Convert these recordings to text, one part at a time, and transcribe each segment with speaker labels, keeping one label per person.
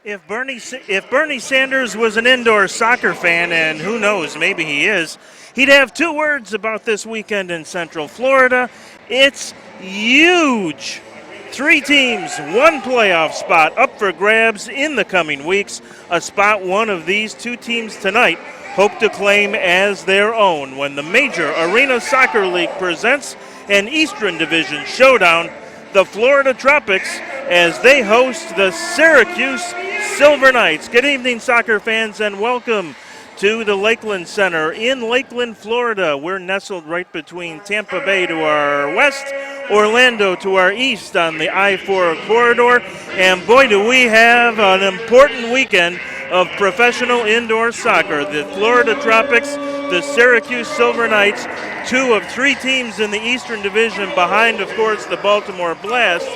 Speaker 1: If Bernie Sanders was an indoor soccer fan, and who knows, maybe he is, he'd have two words about this weekend in Central Florida. It's huge. Three teams, one playoff spot up for grabs in the coming weeks. A spot one of these two teams tonight hope to claim as their own when the Major Arena Soccer League presents an Eastern Division showdown, the Florida Tropics, as they host the Syracuse Silver Knights. Good evening, soccer fans, and welcome to the Lakeland Center in Lakeland, Florida. We're nestled right between Tampa Bay to our west, Orlando to our east on the I-4 corridor. And boy, do we have an important weekend of professional indoor soccer. The Florida Tropics, the Syracuse Silver Knights, two of three teams in the Eastern Division behind, of course, the Baltimore Blast,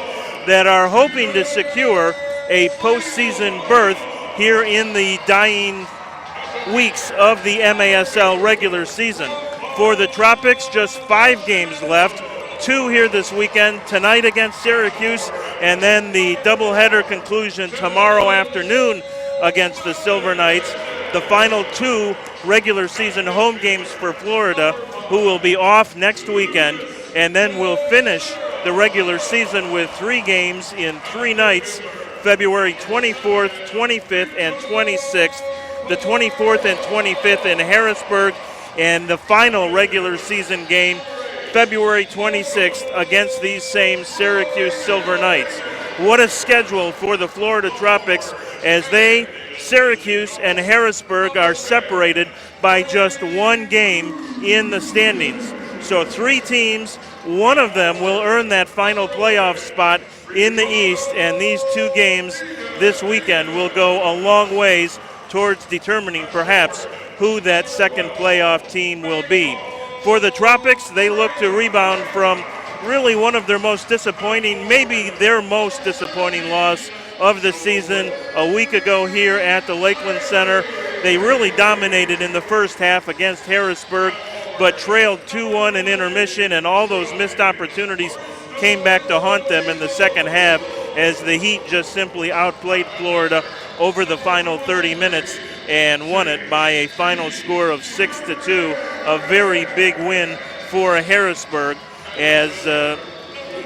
Speaker 1: that are hoping to secure a postseason berth here in the dying weeks of the MASL regular season. For the Tropics, just 5 games left, 2 here this weekend, tonight against Syracuse, and then the doubleheader conclusion tomorrow afternoon against the Silver Knights. The final 2 regular season home games for Florida, who will be off next weekend, and then we'll finish the regular season with 3 games in 3 nights, February 24th, 25th, and 26th. The 24th and 25th in Harrisburg, and the final regular season game, February 26th, against these same Syracuse Silver Knights. What a schedule for the Florida Tropics, as Syracuse and Harrisburg, are separated by just 1 game in the standings. So 3 teams, one of them will earn that final playoff spot in the East, and these 2 games this weekend will go a long ways towards determining perhaps who that second playoff team will be. For the Tropics, they look to rebound from really one of their most disappointing, maybe their most disappointing loss of the season a week ago here at the Lakeland Center. They really dominated in the first half against Harrisburg, but trailed 2-1 in intermission, and all those missed opportunities came back to haunt them in the second half as the Heat just simply outplayed Florida over the final 30 minutes and won it by a final score of 6-2, a very big win for Harrisburg, as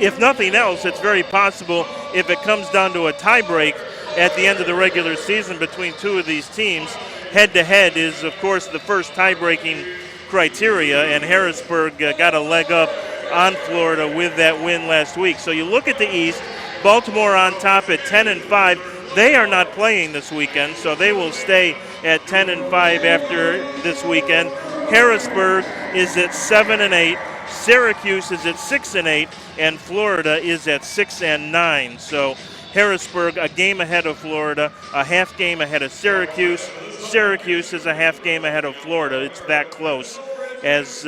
Speaker 1: if nothing else, it's very possible if it comes down to a tiebreak at the end of the regular season between two of these teams. Head-to-head is, of course, the first tie-breaking criteria, and Harrisburg got a leg up on Florida with that win last week. So you look at the East, Baltimore on top at 10-5. They are not playing this weekend, so they will stay at 10-5 after this weekend. Harrisburg is at 7-8. Syracuse is at 6-8, and Florida is at 6-9. So Harrisburg a game ahead of Florida, a half game ahead of Syracuse. Syracuse is a half game ahead of Florida. It's that close as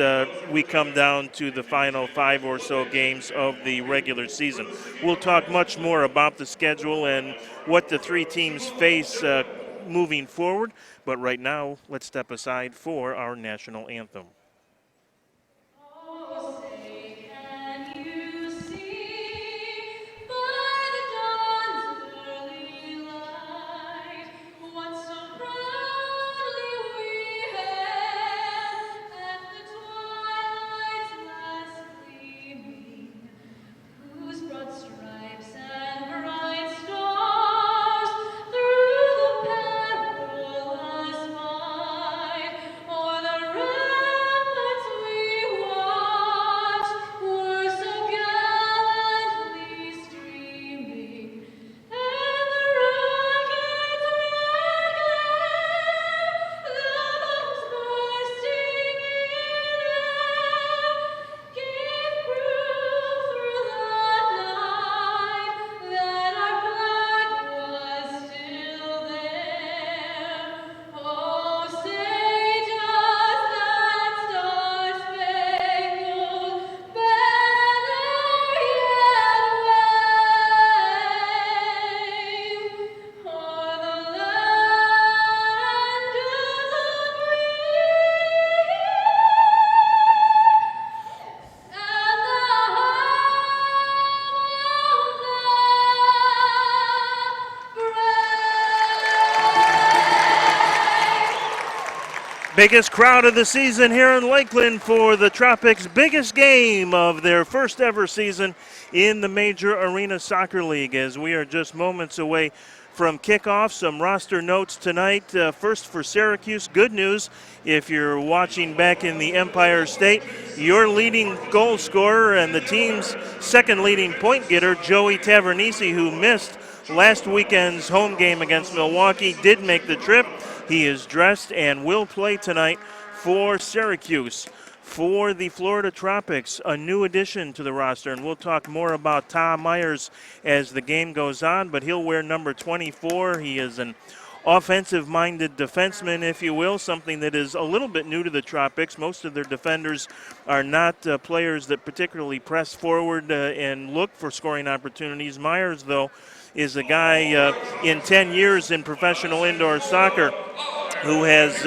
Speaker 1: we come down to the final 5 or so games of the regular season. We'll talk much more about the schedule and what the 3 teams face moving forward, but right now let's step aside for our national anthem. Biggest crowd of the season here in Lakeland for the Tropics' biggest game of their first ever season in the Major Arena Soccer League, as we are just moments away from kickoff. Some roster notes tonight. First for Syracuse, good news if you're watching back in the Empire State. Your leading goal scorer and the team's second leading point getter, Joey Tavernisi, who missed last weekend's home game against Milwaukee, did make the trip. He is dressed and will play tonight for Syracuse. For the Florida Tropics, a new addition to the roster, and we'll talk more about Tom Myers as the game goes on, but he'll wear number 24. He is an offensive-minded defenseman, if you will, something that is a little bit new to the Tropics. Most of their defenders are not players that particularly press forward and look for scoring opportunities. Myers, though, is a guy in 10 years in professional indoor soccer who has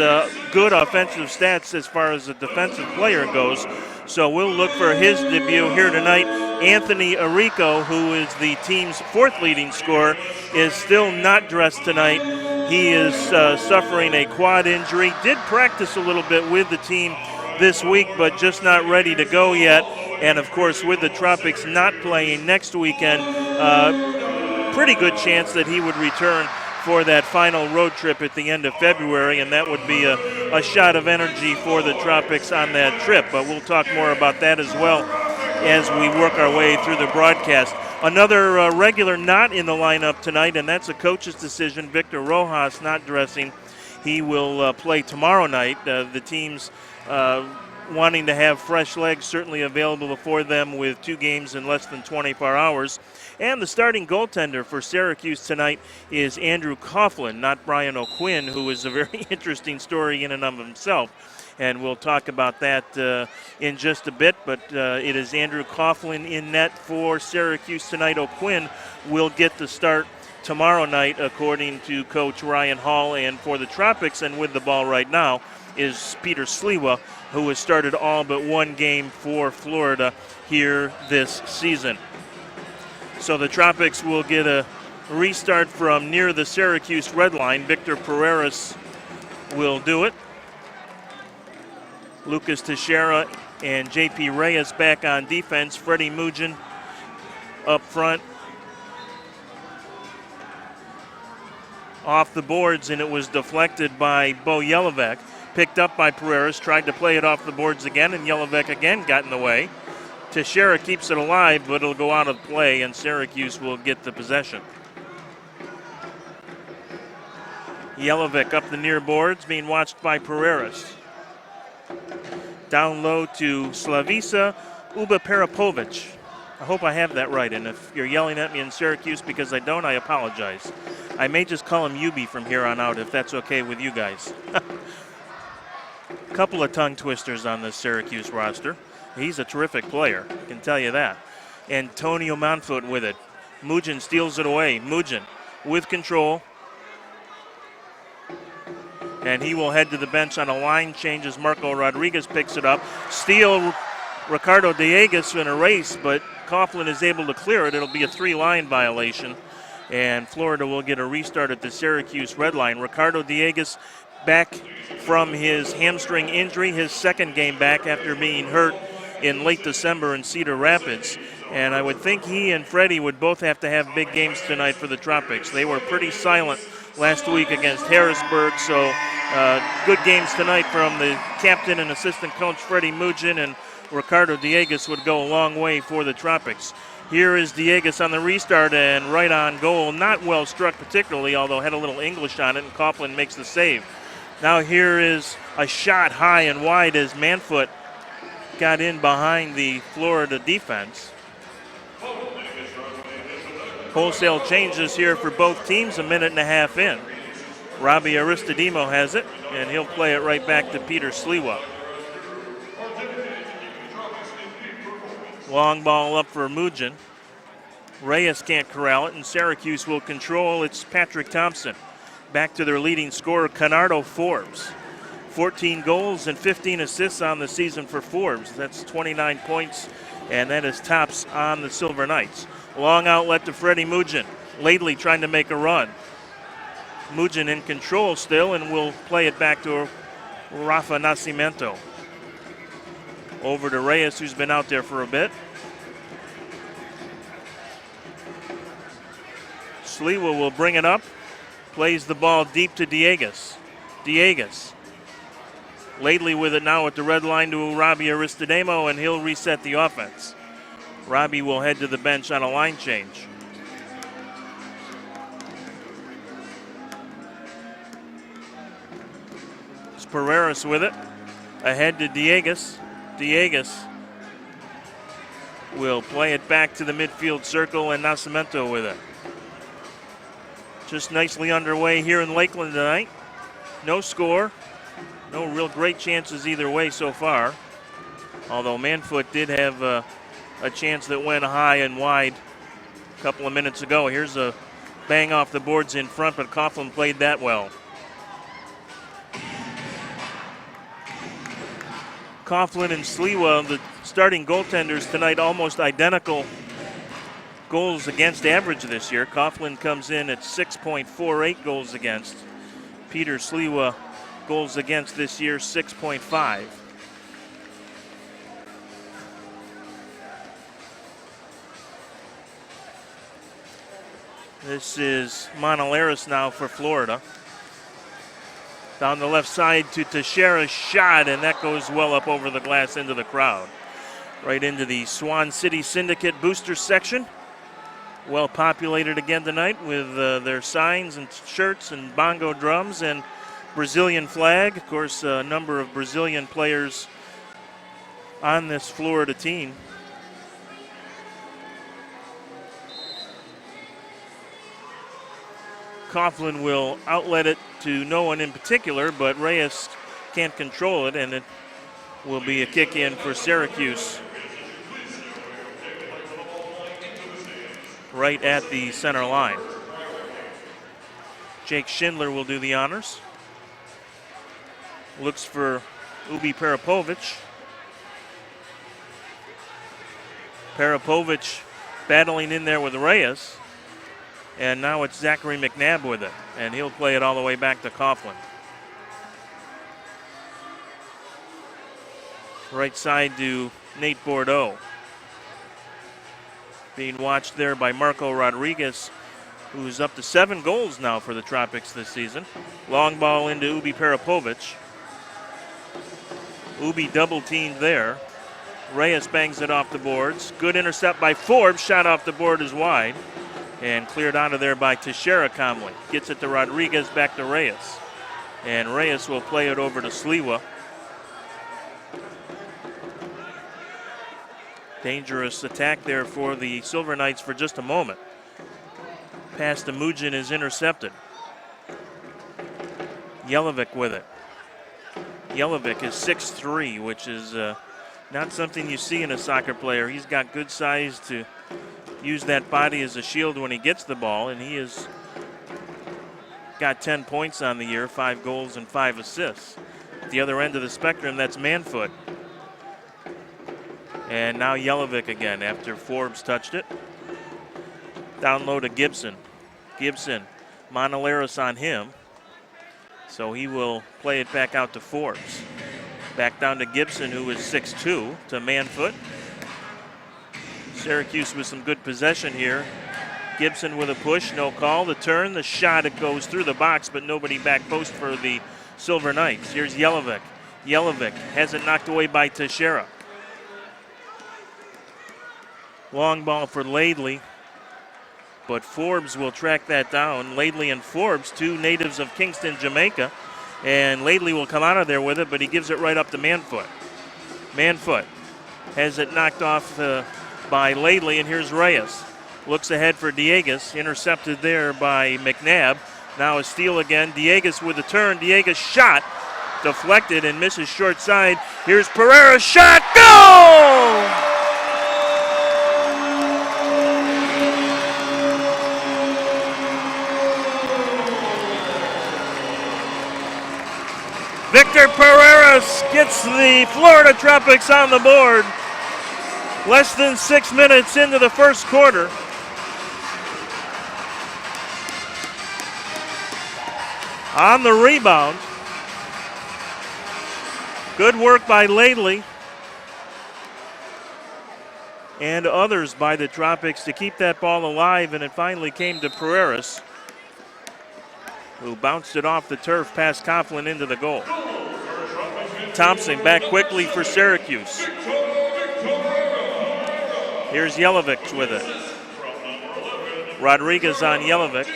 Speaker 1: good offensive stats as far as a defensive player goes. So we'll look for his debut here tonight. Anthony Arico, who is the team's fourth leading scorer, is still not dressed tonight. He is suffering a quad injury. Did practice a little bit with the team this week, but just not ready to go yet. And, of course, with the Tropics not playing next weekend, pretty good chance that he would return for that final road trip at the end of February, and that would be a shot of energy for the Tropics on that trip. But we'll talk more about that as well as we work our way through the broadcast. Another regular not in the lineup tonight, and that's a coach's decision. Victor Rojas not dressing. He will play tomorrow night. The team's wanting to have fresh legs certainly available for them with two games in less than 24 hours. And the starting goaltender for Syracuse tonight is Andrew Coughlin, not Brian O'Quinn, who is a very interesting story in and of himself. And we'll talk about that in just a bit. But it is Andrew Coughlin in net for Syracuse tonight. O'Quinn will get the start tomorrow night, according to Coach Ryan Hall. And for the Tropics, and with the ball right now, is Peter Sliwa, who has started all but one game for Florida here this season. So the Tropics will get a restart from near the Syracuse red line. Victor Pereiras will do it. Lucas Teixeira and J.P. Reyes back on defense. Freddie Mugin up front. Off the boards, and it was deflected by Bo Jelovec. Picked up by Pereiras, tried to play it off the boards again, and Jelovec again got in the way. Teixeira keeps it alive, but it'll go out of play, and Syracuse will get the possession. Jelovec up the near boards, being watched by Pereiras. Down low to Slavica Ubaparapovic. I hope I have that right, and if you're yelling at me in Syracuse because I don't, I apologize. I may just call him Ubi from here on out, if that's okay with you guys. Couple of tongue twisters on this Syracuse roster. He's a terrific player, I can tell you that. Antonio Monfoot with it. Mugin steals it away. Mugin with control. And he will head to the bench on a line change as Marco Rodriguez picks it up. Steal Ricardo Diegues in a race, but Coughlin is able to clear it. It'll be a 3-line violation. And Florida will get a restart at the Syracuse red line. Ricardo Diegues back from his hamstring injury, his second game back after being hurt in late December in Cedar Rapids. And I would think he and Freddie would both have to have big games tonight for the Tropics. They were pretty silent last week against Harrisburg, so good games tonight from the captain and assistant coach Freddie Mugin, and Ricardo Diegues would go a long way for the Tropics. Here is Diegues on the restart and right on goal. Not well struck particularly, although had a little English on it, and Coughlin makes the save. Now here is a shot high and wide as Manfoot got in behind the Florida defense. Wholesale changes here for both teams, a minute and a half in. Robbie Aristodemo has it, and he'll play it right back to Peter Sliwa. Long ball up for Mugin. Reyes can't corral it, and Syracuse will control. It's Patrick Thompson. Back to their leading scorer, Canardo Forbes. 14 goals and 15 assists on the season for Forbes. That's 29 points, and that is tops on the Silver Knights. Long outlet to Freddie Mugin. Laidley trying to make a run. Mugin in control still, and will play it back to Rafa Nascimento. Over to Reyes, who's been out there for a bit. Sliwa will bring it up. Plays the ball deep to Diegues. Diegues. Lately with it now at the red line to Robbie Aristodemo, and he'll reset the offense. Robbie will head to the bench on a line change. It's Pereiras with it. Ahead to Diegues. Diegues will play it back to the midfield circle, and Nascimento with it. Just nicely underway here in Lakeland tonight. No score. No real great chances either way so far. Although Manfoot did have a chance that went high and wide a couple of minutes ago. Here's a bang off the boards in front, but Coughlin played that well. Coughlin and Sliwa, the starting goaltenders tonight, almost identical goals against average this year. Coughlin comes in at 6.48 goals against. Peter Sliwa, goals against this year, 6.5. This is Monolaris now for Florida. Down the left side to Teixeira's shot, and that goes well up over the glass into the crowd. Right into the Swan City Syndicate booster section. Well populated again tonight with their signs and shirts and bongo drums and Brazilian flag. Of course, a number of Brazilian players on this Florida team. Coughlin will outlet it to no one in particular, but Reyes can't control it, and it will be a kick in for Syracuse. Right at the center line. Jake Schindler will do the honors. Looks for Ubi Peripovic. Peripovic battling in there with Reyes. And now it's Zachary McNabb with it. And he'll play it all the way back to Coughlin. Right side to Nate Bordeaux. Being watched there by Marco Rodriguez, who's up to 7 goals now for the Tropics this season. Long ball into Ubi Peripovic. Ubi double teamed there. Reyes bangs it off the boards. Good intercept by Forbes. Shot off the board is wide. And cleared out of there by Teixeira calmly. Gets it to Rodriguez, back to Reyes. And Reyes will play it over to Sliwa. Dangerous attack there for the Silver Knights for just a moment. Pass to Mugin is intercepted. Jelinek with it. Jelinek is 6'3", which is not something you see in a soccer player. He's got good size to use that body as a shield when he gets the ball, and he has got 10 points on the year, 5 goals and 5 assists. At the other end of the spectrum, that's Manfoot. And now Jelinek again after Forbes touched it. Down low to Gibson. Gibson, Monolaris on him. So he will play it back out to Forbes. Back down to Gibson, who is 6'2", to Manfoot. Syracuse with some good possession here. Gibson with a push, no call. The turn, the shot, it goes through the box, but nobody back post for the Silver Knights. Here's Jelinek. Jelinek has it knocked away by Teixeira. Long ball for Laidley, but Forbes will track that down. Laidley and Forbes, 2 natives of Kingston, Jamaica. And Laidley will come out of there with it, but he gives it right up to Manfoot. Manfoot has it knocked off by Laidley, and here's Reyes. Looks ahead for Diegues, intercepted there by McNabb. Now a steal again. Diegues with a turn. Diegues shot, deflected and misses short side. Here's Pereira's shot. Goal! Victor Pereiras gets the Florida Tropics on the board. Less than 6 minutes into the first quarter. On the rebound, Good work by Lately and others by the Tropics to keep that ball alive, and it finally came to Pereiras, who bounced it off the turf past Coughlin into the goal. Thompson back quickly for Syracuse. Here's Jelic with it. Rodriguez on Jelic,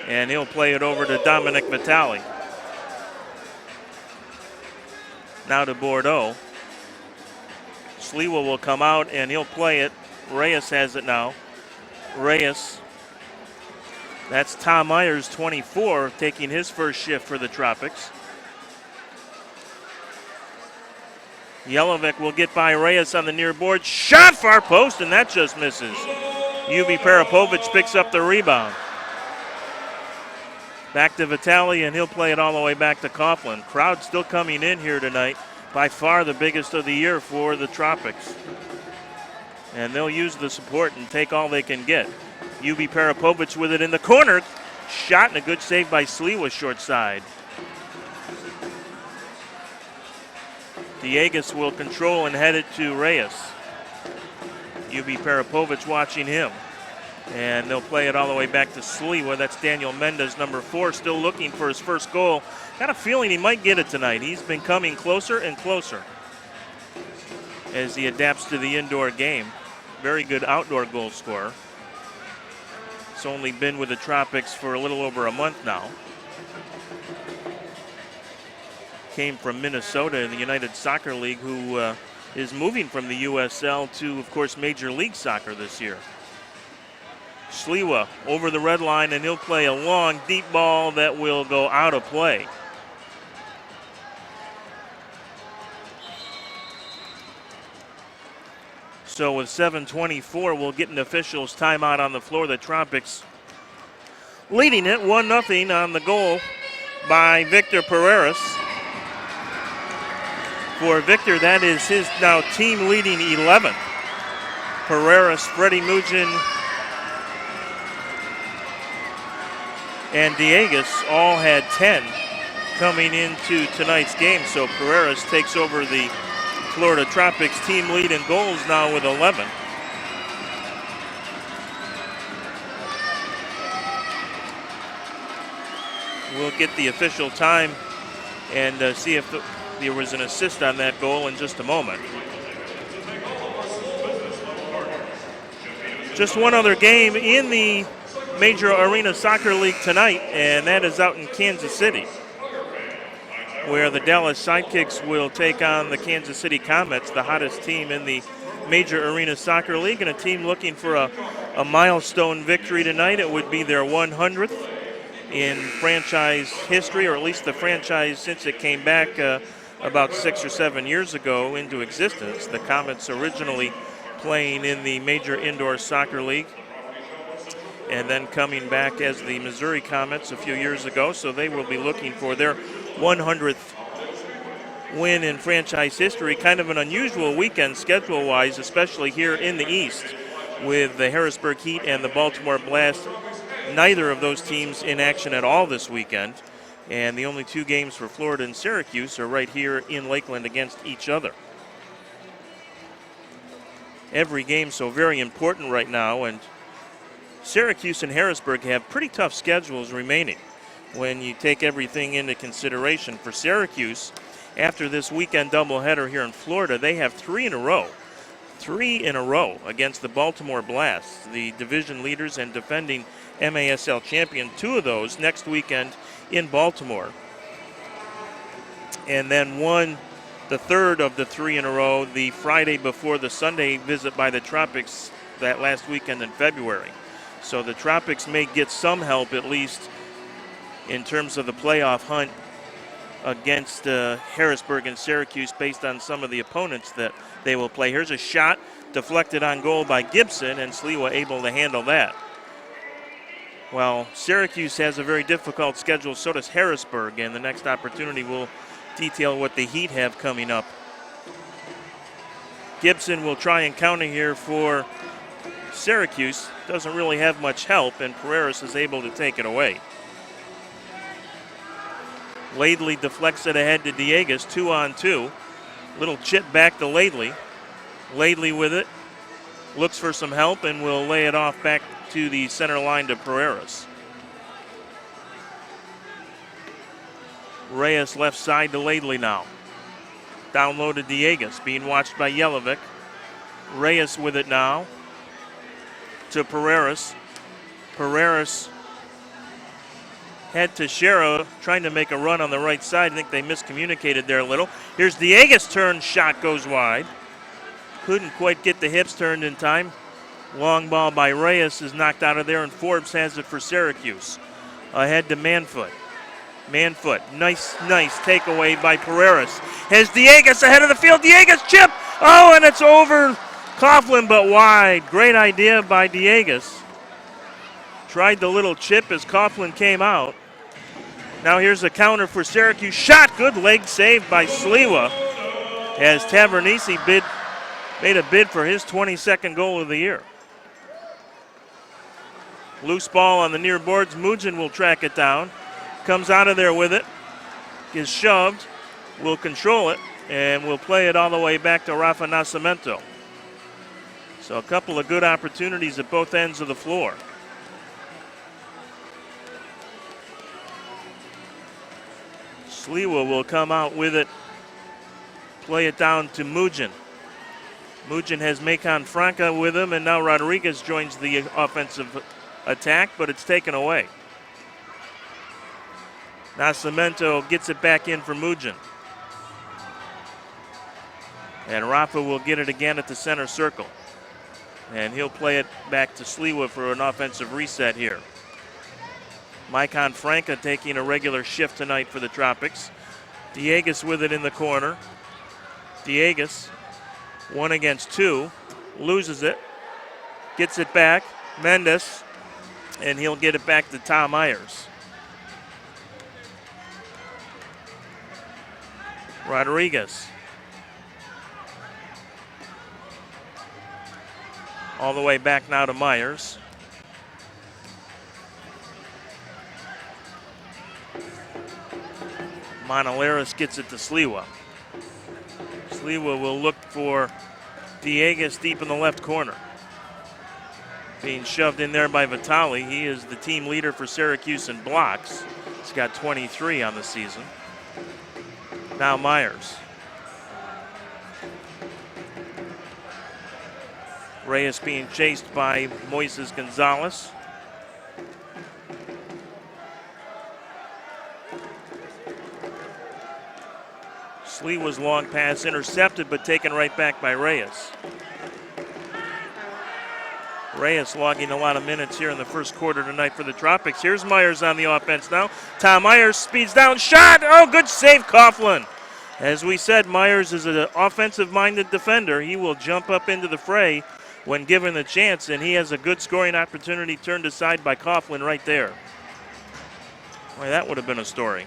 Speaker 1: and he'll play it over to Dominic Vitale. Now to Bordeaux. Sliwa will come out and he'll play it. Reyes has it now. Reyes. That's Tom Myers, 24, taking his first shift for the Tropics. Jelic will get by Reyes on the near board. Shot far post, and that just misses. Ubi Parapovic picks up the rebound. Back to Vitale, and he'll play it all the way back to Coughlin. Crowd still coming in here tonight. By far the biggest of the year for the Tropics. And they'll use the support and take all they can get. Ubi Parapovic with it in the corner. Shot and a good save by Sliwa short side. Diegas will control and head it to Reyes. Ubi Parapovic watching him. And they'll play it all the way back to Sliwa. That's Daniel Mendez, number 4, still looking for his first goal. Got a feeling he might get it tonight. He's been coming closer and closer as he adapts to the indoor game. Very good outdoor goal scorer. He's only been with the Tropics for a little over a month now. Came from Minnesota in the United Soccer League, who is moving from the USL to, of course, Major League Soccer this year. Sliwa over the red line, and he'll play a long, deep ball that will go out of play. So with 7:24, we'll get an official's timeout on the floor. The Tropics leading it 1-0 on the goal by Victor Pereiras. For Victor, that is his now team leading 11. Pereiras, Freddie Mugin, and Diegas all had 10 coming into tonight's game. So Pereiras takes over the Florida Tropics team lead in goals now with 11. We'll get the official time and see if there was an assist on that goal in just a moment. Just one other game in the Major Arena Soccer League tonight, and that is out in Kansas City, where the Dallas Sidekicks will take on the Kansas City Comets, the hottest team in the Major Arena Soccer League, and a team looking for a milestone victory tonight. It would be their 100th in franchise history, or at least the franchise since it came back about 6 or 7 years ago into existence. The Comets originally playing in the Major Indoor Soccer League, and then coming back as the Missouri Comets a few years ago. So they will be looking for their 100th win in franchise history. Kind of an unusual weekend schedule-wise, especially here in the East, with the Harrisburg Heat and the Baltimore Blast. Neither of those teams in action at all this weekend. And the only 2 games for Florida and Syracuse are right here in Lakeland against each other. Every game so very important right now, and Syracuse and Harrisburg have pretty tough schedules remaining when you take everything into consideration. For Syracuse, after this weekend doubleheader here in Florida, they have 3 in a row. 3 in a row against the Baltimore Blast, the division leaders and defending MASL champion. 2 of those next weekend in Baltimore. And then the third of the 3 in a row, the Friday before the Sunday visit by the Tropics that last weekend in February. So the Tropics may get some help, at least in terms of the playoff hunt against Harrisburg and Syracuse, based on some of the opponents that they will play. Here's a shot deflected on goal by Gibson, and Sliwa able to handle that. Well, Syracuse has a very difficult schedule, so does Harrisburg, and the next opportunity will detail what the Heat have coming up. Gibson will try and counter here for Syracuse. Doesn't really have much help, and Pereiras is able to take it away. Laidley deflects it ahead to Dieguez, 2-on-2. Little chip back to Laidley. Laidley with it. Looks for some help and will lay it off back to the center line to Pereiras. Reyes left side to Laidley now. Down low to Dieguez, being watched by Jelic. Reyes with it now to Pereiras. Pereiras had Teixeira trying to make a run on the right side. I think they miscommunicated there a little. Here's Dieguez' turn, shot goes wide. Couldn't quite get the hips turned in time. Long ball by Reyes is knocked out of there, and Forbes has it for Syracuse. Ahead to Manfoot. Manfoot, nice takeaway by Pereiras. Has Dieguez ahead of the field. Dieguez chip. Oh, and it's over Coughlin, but wide. Great idea by Dieguez. Tried the little chip as Coughlin came out. Now here's a counter for Syracuse. Shot, good leg saved by Sliwa as Tavernisi made a bid for his 22nd goal of the year. Loose ball on the near boards. Mugin will track it down. Comes out of there with it. Is shoved. Will control it. And will play it all the way back to Rafa Nascimento. So a couple of good opportunities at both ends of the floor. Sliwa will come out with it. Play it down to Mugin. Mugin has Macon Franca with him, and now Rodriguez joins the offensive attack, but it's taken away. Nascimento gets it back in for Mugin. And Rafa will get it again at the center circle. And he'll play it back to Sliwa for an offensive reset here. Macon Franca taking a regular shift tonight for the Tropics. Dieguez with it in the corner. Dieguez, 1 against 2, loses it, gets it back. Mendes, and he'll get it back to Tom Myers. Rodriguez. All the way back now to Myers. Monaleris gets it to Sliwa. Sliwa will look for Dieguez deep in the left corner. Being shoved in there by Vitali. He is the team leader for Syracuse in blocks. He's got 23 on the season. Now Myers. Reyes being chased by Moises Gonzalez. Sliwa's long pass intercepted, but taken right back by Reyes. Reyes logging a lot of minutes here in the first quarter tonight for the Tropics. Here's Myers on the offense now. Tom Myers speeds down, shot! Oh, good save, Coughlin. As we said, Myers is an offensive-minded defender. He will jump up into the fray when given the chance, and he has a good scoring opportunity turned aside by Coughlin right there. Boy, that would have been a story.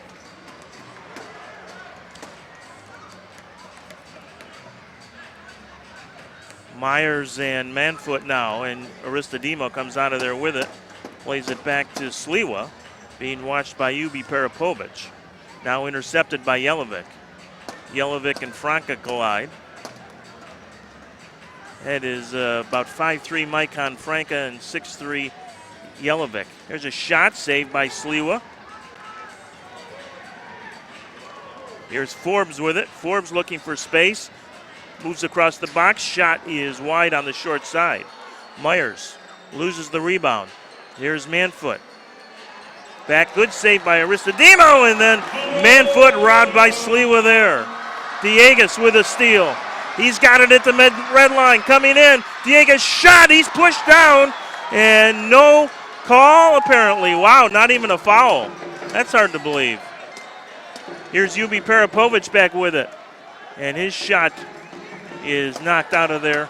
Speaker 1: Myers and Manfoot now, and Aristodemo comes out of there with it. Plays it back to Sliwa, being watched by Ubi Peripovic. Now intercepted by Jelic. Jelic and Franca collide. That is about 5'3" Macon Franca and 6'3" Jelic. There's a shot saved by Sliwa. Here's Forbes with it. Forbes looking for space. Moves across the box. Shot is wide on the short side. Myers loses the rebound. Here's Manfoot. Back, good save by Aristodemo, and then Manfoot robbed by Sliwa there. Dieguez with a steal. He's got it at the red line, coming in. Dieguez shot, he's pushed down, and no call apparently. Wow, not even a foul. That's hard to believe. Here's Ubi Peripovic back with it, and his shot is knocked out of there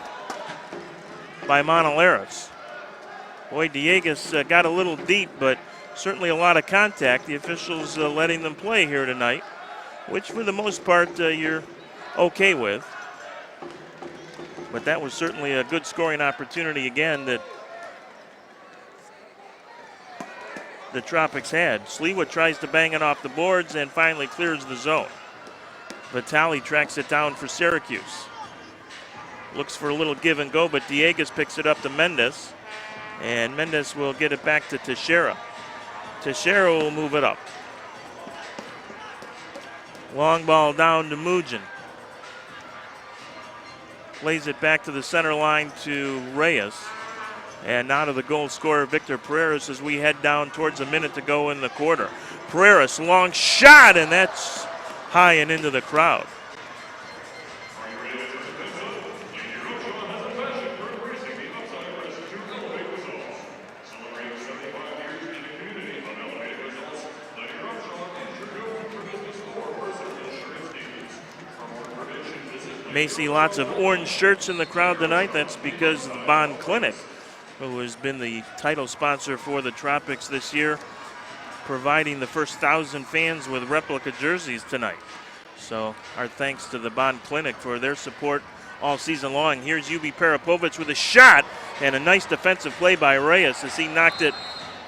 Speaker 1: by Monaleris. Boy, Dieguez got a little deep, but certainly a lot of contact. The officials letting them play here tonight, which for the most part you're okay with. But that was certainly a good scoring opportunity again that the Tropics had. Sleewood tries to bang it off the boards and finally clears the zone. Vitale tracks it down for Syracuse. Looks for a little give and go, but Dieguez picks it up to Mendes. And Mendes will get it back to Teixeira. Teixeira will move it up. Long ball down to Mugin. Plays it back to the center line to Reyes. And now to the goal scorer, Victor Pereira, as we head down towards a minute to go in the quarter. Pereira, long shot, and that's high and into the crowd. May see lots of orange shirts in the crowd tonight. That's because of the Bond Clinic, who has been the title sponsor for the Tropics this year, providing the first 1,000 fans with replica jerseys tonight. So our thanks to the Bond Clinic for their support all season long. Here's Ubi Parapovic with a shot and a nice defensive play by Reyes as he knocked it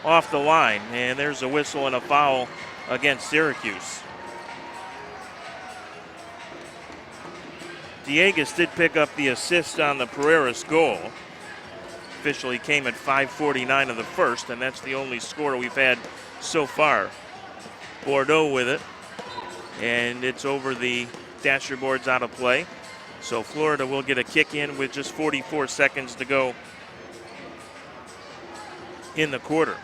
Speaker 1: off the line. And there's a whistle and a foul against Syracuse. Dieguez did pick up the assist on the Pereira's goal. Officially came at 5:49 of the first, and that's the only score we've had so far. Bordeaux with it, and it's over the dasher boards out of play. So Florida will get a kick in with just 44 seconds to go in the quarter.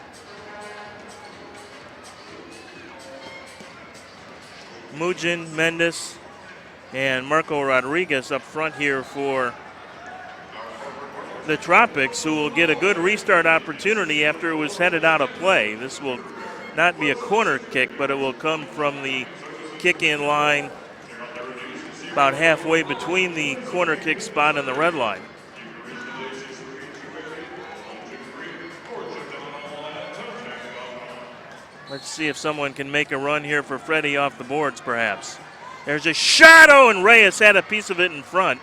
Speaker 1: Mugin, Mendes, and Marco Rodriguez up front here for the Tropics, who will get a good restart opportunity after it was headed out of play. This will not be a corner kick, but it will come from the kick-in line about halfway between the corner kick spot and the red line. Let's see if someone can make a run here for Freddie off the boards, perhaps. There's a shot, and Reyes had a piece of it in front,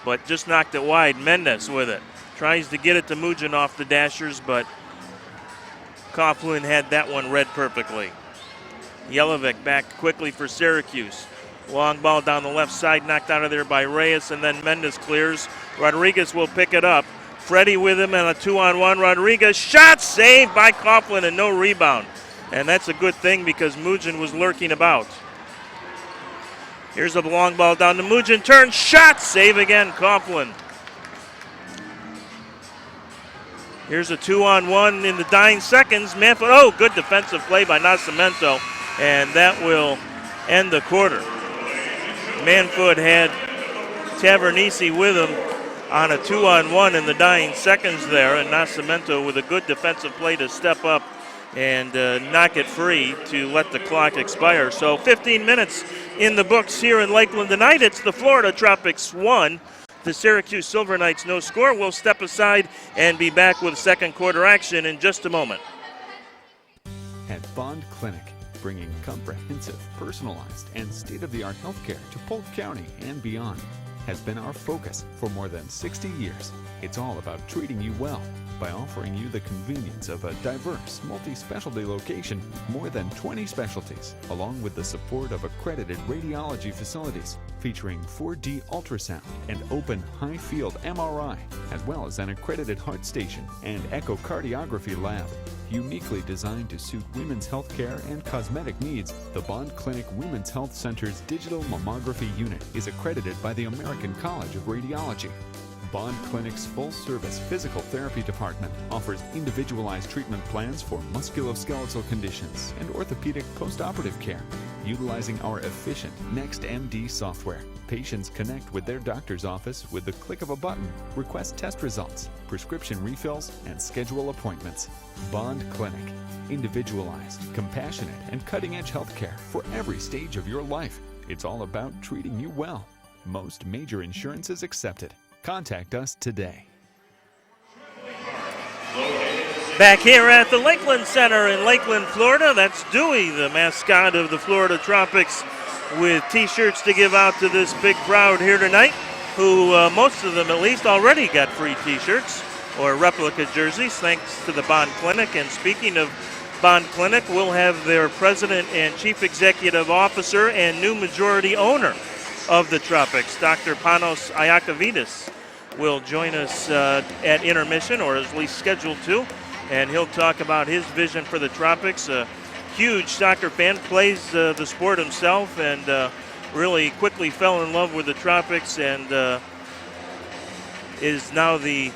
Speaker 1: but just knocked it wide. Mendes with it. Tries to get it to Mugin off the dashers, but Coughlin had that one read perfectly. Jelinek back quickly for Syracuse. Long ball down the left side, knocked out of there by Reyes, and then Mendes clears. Rodriguez will pick it up. Freddie with him and a 2-on-1. Rodriguez, shot saved by Coughlin and no rebound. And that's a good thing because Mugin was lurking about. Here's a long ball down to Mugin. Turn, shot, save again, Coughlin. Here's a 2-on-1 in the dying seconds. Manfoot, good defensive play by Nascimento, and that will end the quarter. Manfoot had Tavernisi with him on a 2-on-1 in the dying seconds there, and Nascimento with a good defensive play to step up and knock it free to let the clock expire. So 15 minutes in the books here in Lakeland tonight. It's the Florida Tropics 1. The Syracuse Silver Knights no score. We'll step aside and be back with second quarter action in just a moment.
Speaker 2: At Bond Clinic, bringing comprehensive, personalized, and state-of-the-art healthcare to Polk County and beyond has been our focus for more than 60 years. It's all about treating you well by offering you the convenience of a diverse, multi-specialty location, more than 20 specialties, along with the support of accredited radiology facilities featuring 4D ultrasound and open high-field MRI, as well as an accredited heart station and echocardiography lab. Uniquely designed to suit women's health care and cosmetic needs, the Bond Clinic Women's Health Center's digital mammography unit is accredited by the American College of Radiology. Bond Clinic's full-service physical therapy department offers individualized treatment plans for musculoskeletal conditions and orthopedic postoperative care. Utilizing our efficient NextMD software, patients connect with their doctor's office with the click of a button, request test results, prescription refills, and schedule appointments. Bond Clinic. Individualized, compassionate, and cutting-edge healthcare for every stage of your life. It's all about treating you well. Most major insurances accepted. Contact us today.
Speaker 1: Back here at the Lakeland Center in Lakeland, Florida, that's Dewey, the mascot of the Florida Tropics, with T-shirts to give out to this big crowd here tonight, who most of them at least already got free T-shirts. or replica jerseys, thanks to the Bond Clinic. And speaking of Bond Clinic, we'll have their president and chief executive officer and new majority owner of the Tropics, Dr. Panos Iakovidis, will join us at intermission, or at least scheduled to, and he'll talk about his vision for the Tropics. A huge soccer fan, plays the sport himself, and really quickly fell in love with the Tropics, and is now the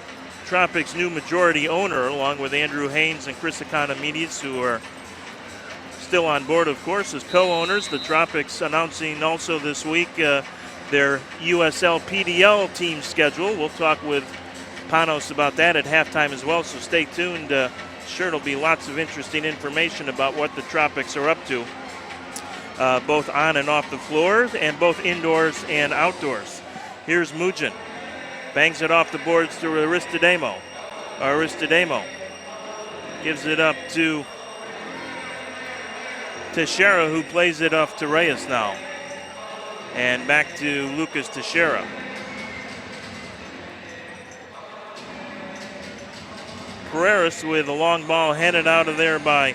Speaker 1: Tropics' new majority owner, along with Andrew Haynes and Chris Economides, who are still on board, of course, as co-owners. The Tropics announcing also this week their USL PDL team schedule. We'll talk with Panos about that at halftime as well, so stay tuned. Sure, there'll be lots of interesting information about what the Tropics are up to, both on and off the floor, and both indoors and outdoors. Here's Mujin. Bangs it off the boards to Aristodemo. Aristodemo gives it up to Teixeira, who plays it off to Reyes now. And back to Lucas Teixeira. Pereiras with a long ball headed out of there by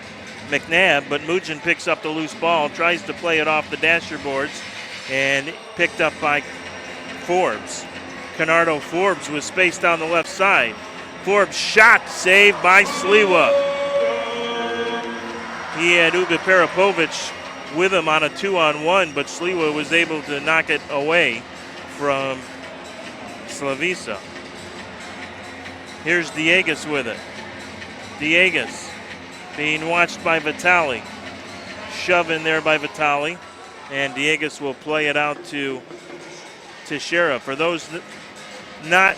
Speaker 1: McNabb, but Mujin picks up the loose ball, tries to play it off the dasher boards, and picked up by Forbes. Canardo Forbes was spaced down the left side. Forbes shot, saved by Sliwa. He had Uga Peripovic with him on a 2-on-1, but Sliwa was able to knock it away from Slavica. Here's Diegas with it. Diegas being watched by Vitali. Shove in there by Vitali, and Diegas will play it out to Teixeira. For those not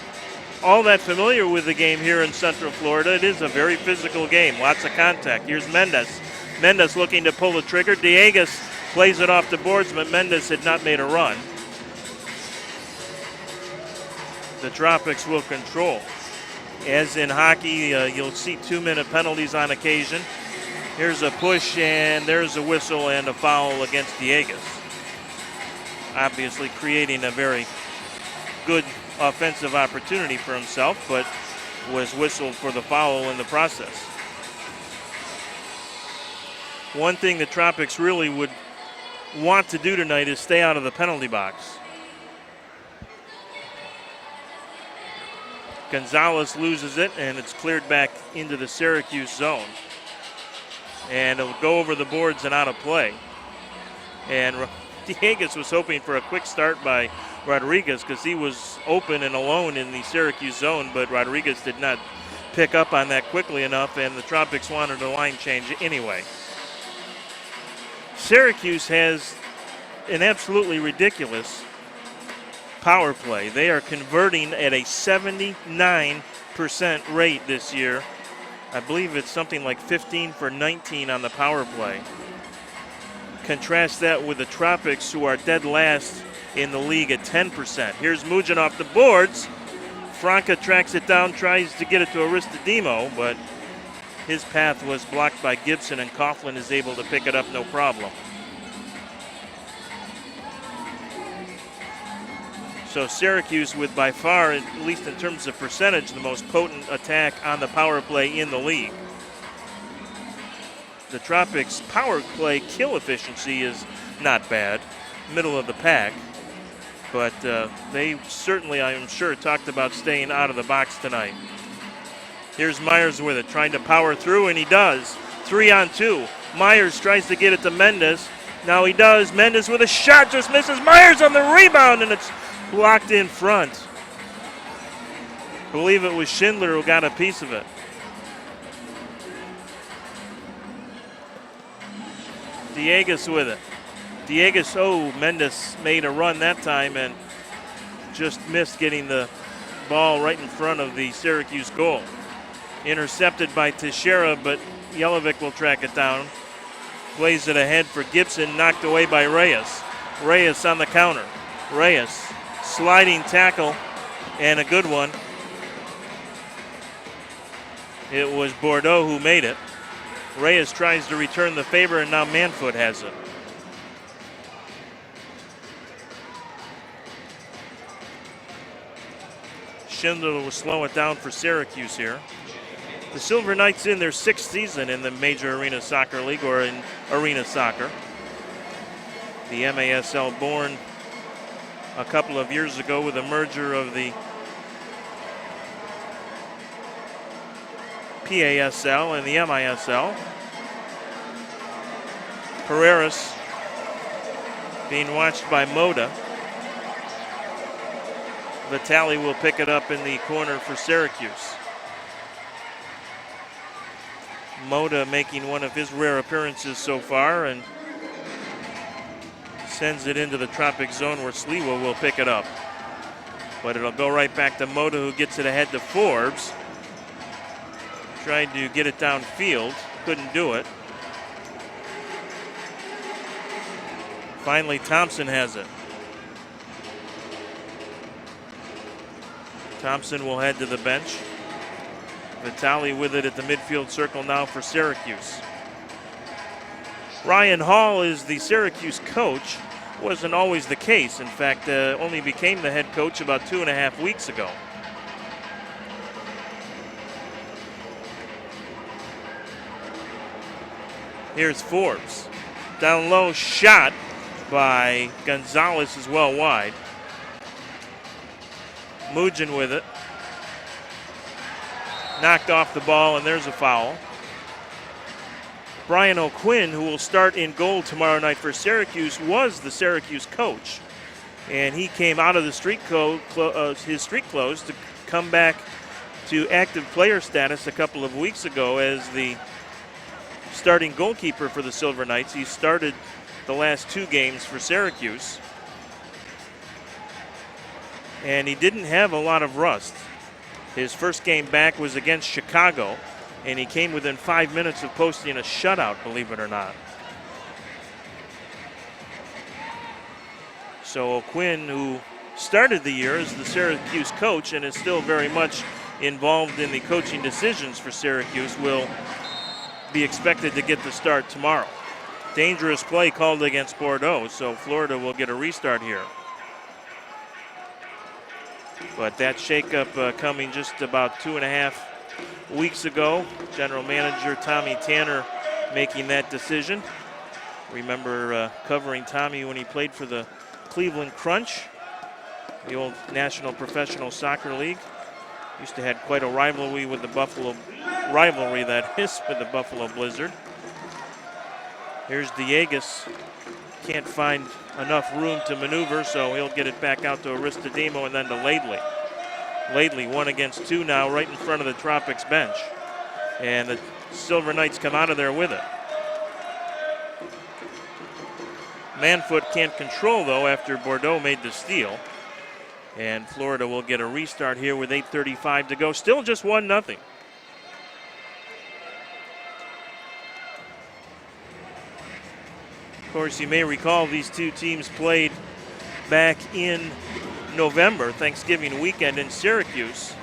Speaker 1: all that familiar with the game here in Central Florida, it is a very physical game, lots of contact. Here's Mendez. Mendez looking to pull the trigger. Diegas plays it off the boards, but Mendez had not made a run. The Tropics will control. As in hockey, you'll see 2-minute penalties on occasion. Here's a push, and there's a whistle and a foul against Diegas. Obviously creating a very good offensive opportunity for himself, but was whistled for the foul in the process. One thing the Tropics really would want to do tonight is stay out of the penalty box. Gonzalez loses it, and it's cleared back into the Syracuse zone. And it'll go over the boards and out of play. And Diegas was hoping for a quick start by Rodriguez because he was open and alone in the Syracuse zone, but Rodriguez did not pick up on that quickly enough, and the Tropics wanted a line change anyway. Syracuse has an absolutely ridiculous power play. They are converting at a 79% rate this year. I believe it's something like 15 for 19 on the power play. Contrast that with the Tropics, who are dead last in the league at 10%. Here's Mujin off the boards. Franca tracks it down, tries to get it to Aristodemo, but his path was blocked by Gibson, and Coughlin is able to pick it up no problem. So Syracuse with by far, at least in terms of percentage, the most potent attack on the power play in the league. The Tropics' power play kill efficiency is not bad, middle of the pack, but they certainly, I am sure, talked about staying out of the box tonight. Here's Myers with it, trying to power through, and he does. 3-on-2. Myers tries to get it to Mendez. Now he does. Mendez with a shot, just misses. Myers on the rebound, and it's blocked in front. I believe it was Schindler who got a piece of it. Diegas with it. Diegas, Mendez made a run that time and just missed getting the ball right in front of the Syracuse goal. Intercepted by Teixeira, but Jelinek will track it down. Plays it ahead for Gibson, knocked away by Reyes. Reyes on the counter. Reyes, sliding tackle, and a good one. It was Bordeaux who made it. Reyes tries to return the favor, and now Manfoot has it. Schindler will slow it down for Syracuse here. The Silver Knights in their 6th season in the Major Arena Soccer League, or in Arena Soccer. The MASL born a couple of years ago with a merger of the PASL and the MISL. Pereiras being watched by Moda. Vitale will pick it up in the corner for Syracuse. Moda making one of his rare appearances so far and sends it into the Tropics zone where Sliwa will pick it up. But it'll go right back to Moda, who gets it ahead to Forbes. Tried to get it downfield, couldn't do it. Finally, Thompson has it. Thompson will head to the bench. Vitale with it at the midfield circle now for Syracuse. Ryan Hall is the Syracuse coach. Wasn't always the case. In fact, only became the head coach about 2.5 weeks ago. Here's Forbes. Down low, shot by Gonzalez as well wide. Mujin with it. Knocked off the ball, and there's a foul. Brian O'Quinn, who will start in goal tomorrow night for Syracuse, was the Syracuse coach. And he came out of the his street clothes to come back to active player status a couple of weeks ago as the starting goalkeeper for the Silver Knights. He started the last 2 games for Syracuse. And he didn't have a lot of rust. His first game back was against Chicago, and he came within 5 minutes of posting a shutout, believe it or not. So O'Quinn, who started the year as the Syracuse coach and is still very much involved in the coaching decisions for Syracuse, will be expected to get the start tomorrow. Dangerous play called against Bordeaux, so Florida will get a restart here. But that shakeup coming just about 2.5 weeks ago. General Manager Tommy Tanner making that decision. Remember covering Tommy when he played for the Cleveland Crunch, the old National Professional Soccer League. Used to have quite a rivalry with the Buffalo Blizzard. Here's Diegas. Can't find enough room to maneuver, so he'll get it back out to Aristodemo and then to Laidley. Laidley 1 against 2 now, right in front of the Tropics bench. And the Silver Knights come out of there with it. Manfoot can't control, though, after Bordeaux made the steal. And Florida will get a restart here with 8:35 to go. Still just 1-0. Of course, you may recall these two teams played back in November, Thanksgiving weekend in Syracuse.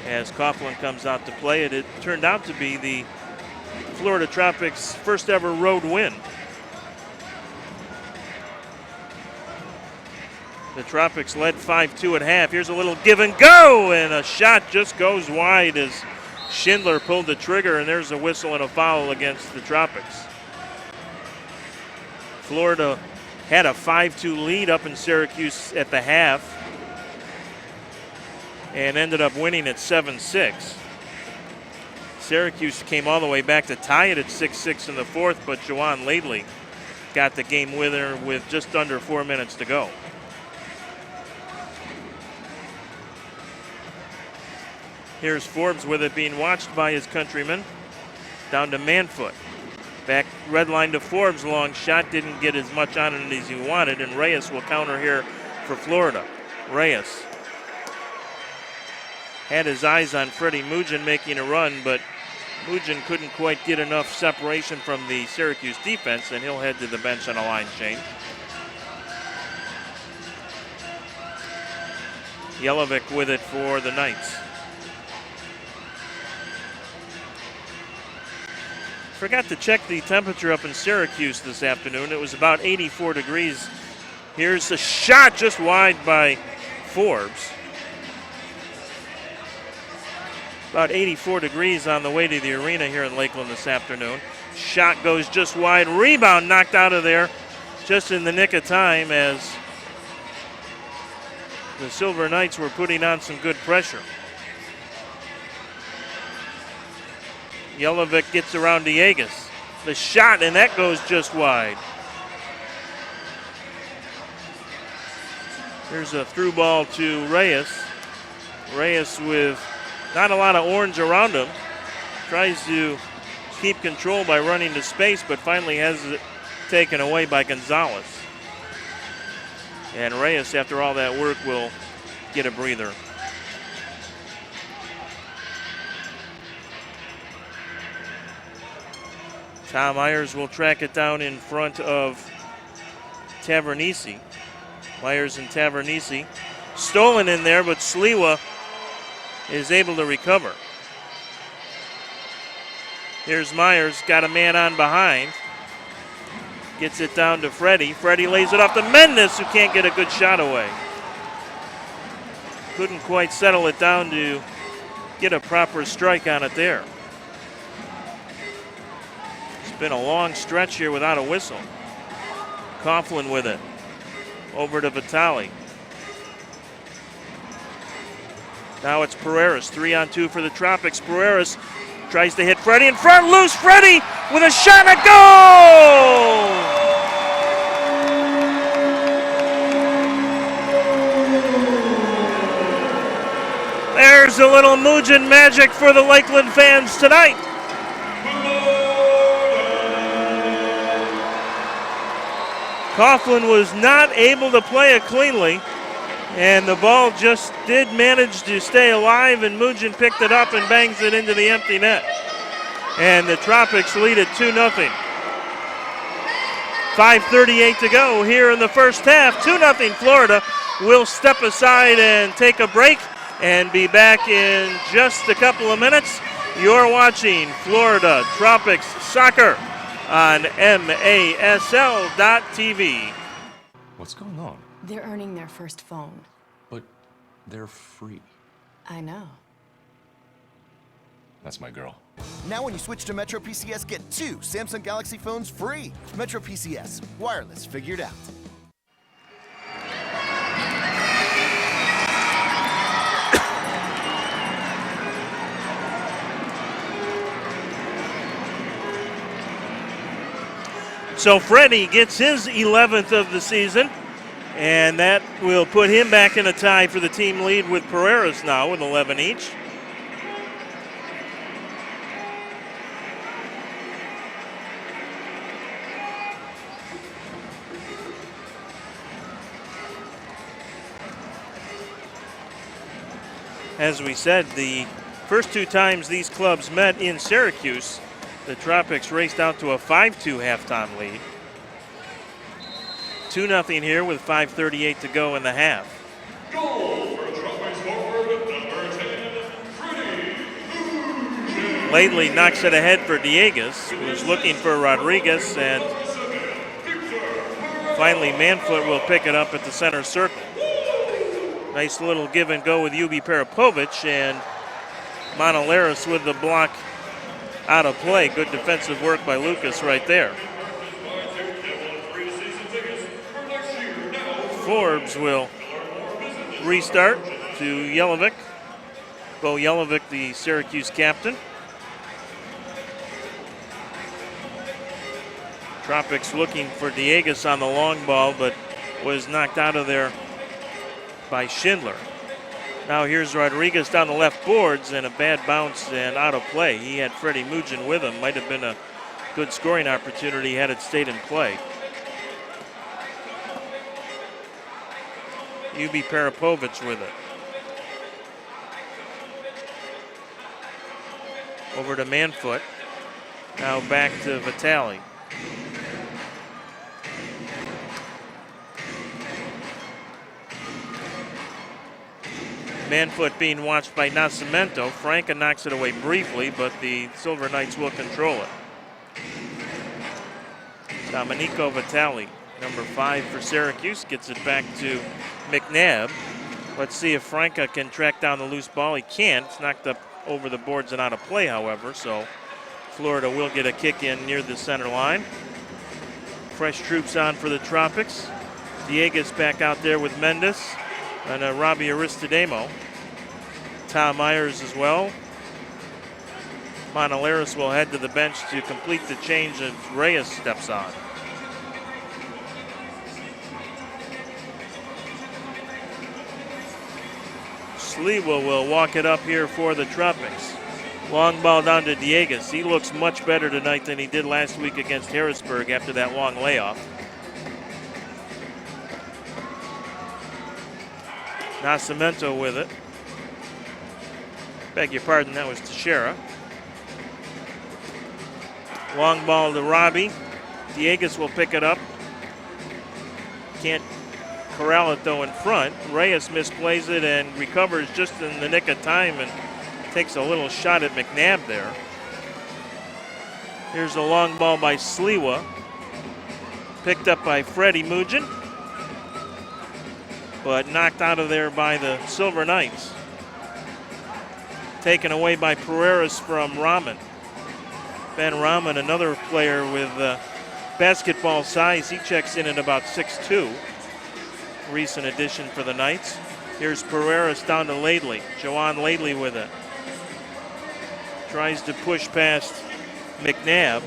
Speaker 1: As Coughlin comes out to play it, it turned out to be the Florida Tropics' first ever road win. The Tropics led 5-2 at half. Here's a little give and go, and a shot just goes wide as Schindler pulled the trigger, and there's a whistle and a foul against the Tropics. Florida had a 5-2 lead up in Syracuse at the half and ended up winning at 7-6. Syracuse came all the way back to tie it at 6-6 in the fourth, but Juwan Laidley got the game winner with just under 4 minutes to go. Here's Forbes with it, being watched by his countrymen. Down to Manfoot. Back red line to Forbes, long shot, didn't get as much on it as he wanted, and Reyes will counter here for Florida. Reyes had his eyes on Freddie Mujin making a run, but Mujin couldn't quite get enough separation from the Syracuse defense, and he'll head to the bench on a line change. Jelovic with it for the Knights. Forgot to check the temperature up in Syracuse this afternoon. It was about 84 degrees. Here's a shot just wide by Forbes. about 84 degrees on the way to the arena here in Lakeland this afternoon. Shot goes just wide. Rebound knocked out of there just in the nick of time as the Silver Knights were putting on some good pressure. Jelinek gets around Diegas. The shot, and that goes just wide. Here's a through ball to Reyes. Reyes with not a lot of orange around him. Tries to keep control by running to space, but finally has it taken away by Gonzalez. And Reyes, after all that work, will get a breather. Tom Myers will track it down in front of Tavernisi. Myers and Tavernisi. Stolen in there, but Sliwa is able to recover. Here's Myers, got a man on behind. Gets it down to Freddie. Freddie lays it off to Mendes, who can't get a good shot away. Couldn't quite settle it down to get a proper strike on it there. It's been a long stretch here without a whistle. Coughlin with it. Over to Vitale. Now it's Pereiras, 3-on-2 for the Tropics. Pereiras tries to hit Freddie in front, loose. Freddie with a shot and a goal! There's a little Mujin magic for the Lakeland fans tonight. Coughlin was not able to play it cleanly, and the ball just did manage to stay alive, and Mujin picked it up and bangs it into the empty net. And the Tropics lead it 2-0. 5:38 to go here in the first half. 2-0 Florida. We'll step aside and take a break and be back in just a couple of minutes. You're watching Florida Tropics Soccer on MASL.TV.
Speaker 3: What's going on?
Speaker 4: They're earning their first phone.
Speaker 3: But they're free.
Speaker 4: I know.
Speaker 3: That's my girl.
Speaker 5: Now when you switch to Metro PCS, get 2 Samsung Galaxy phones free. Metro PCS. Wireless figured out.
Speaker 1: So Freddie gets his 11th of the season, and that will put him back in a tie for the team lead with Pereiras now with 11 each. As we said, the first 2 times these clubs met in Syracuse, the Tropics raced out to a 5-2 halftime lead. 2-0 here with 5:38 to go in the half.
Speaker 6: Goal for Tropics forward number 10, Freddie.
Speaker 1: Lately knocks it ahead for Diegas, who's looking for Rodriguez, and finally Manfoot will pick it up at the center circle. Nice little give and go with Ubi Parapovic, and Monolaris with the block out of play. Good defensive work by Lucas right there. Forbes will restart to Jelinek. Bo Jelinek, the Syracuse captain. Tropics looking for Diegas on the long ball, but was knocked out of there by Schindler. Now here's Rodriguez down the left boards, and a bad bounce and out of play. He had Freddie Mujin with him. Might have been a good scoring opportunity had it stayed in play. Ubi Parapovic with it. Over to Manfoot. Now back to Vitale. Manfoot being watched by Nascimento. Franca knocks it away briefly, but the Silver Knights will control it. Domenico Vitale, number 5 for Syracuse, gets it back to McNabb. Let's see if Franca can track down the loose ball. He can't. It's knocked up over the boards and out of play, however, so Florida will get a kick in near the center line. Fresh troops on for the Tropics. Dieguez back out there with Mendes and Robbie Aristodemo. Tom Myers as well. Monaleris will head to the bench to complete the change as Reyes steps on. Sliwa will walk it up here for the Tropics. Long ball down to Dieguez. He looks much better tonight than he did last week against Harrisburg after that long layoff. Nascimento with it. Beg your pardon, that was Teixeira. Long ball to Robbie. Dieguez will pick it up. Can't corral it though in front. Reyes misplays it and recovers just in the nick of time and takes a little shot at McNabb there. Here's a long ball by Sliwa. Picked up by Freddie Mugin, but knocked out of there by the Silver Knights. Taken away by Pereiras from Rahman. Ben Rahman, another player with basketball size. He checks in at about 6'2". Recent addition for the Knights. Here's Pereiras down to Laidley. Joanne Laidley with it. Tries to push past McNabb.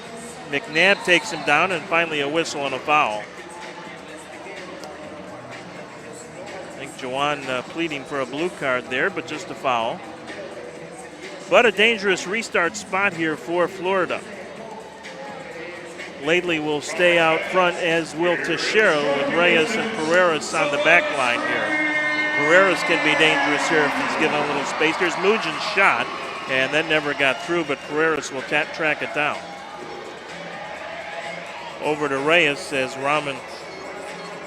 Speaker 1: McNabb takes him down, and finally a whistle and a foul. I think Joanne pleading for a blue card there, but just a foul. But a dangerous restart spot here for Florida. Laidley will stay out front, as will Teixeira, with Reyes and Pereiras on the back line here. Pereiras can be dangerous here if he's given a little space. Here's Mugin's shot, and that never got through, but Pereiras will track it down. Over to Reyes as Rahman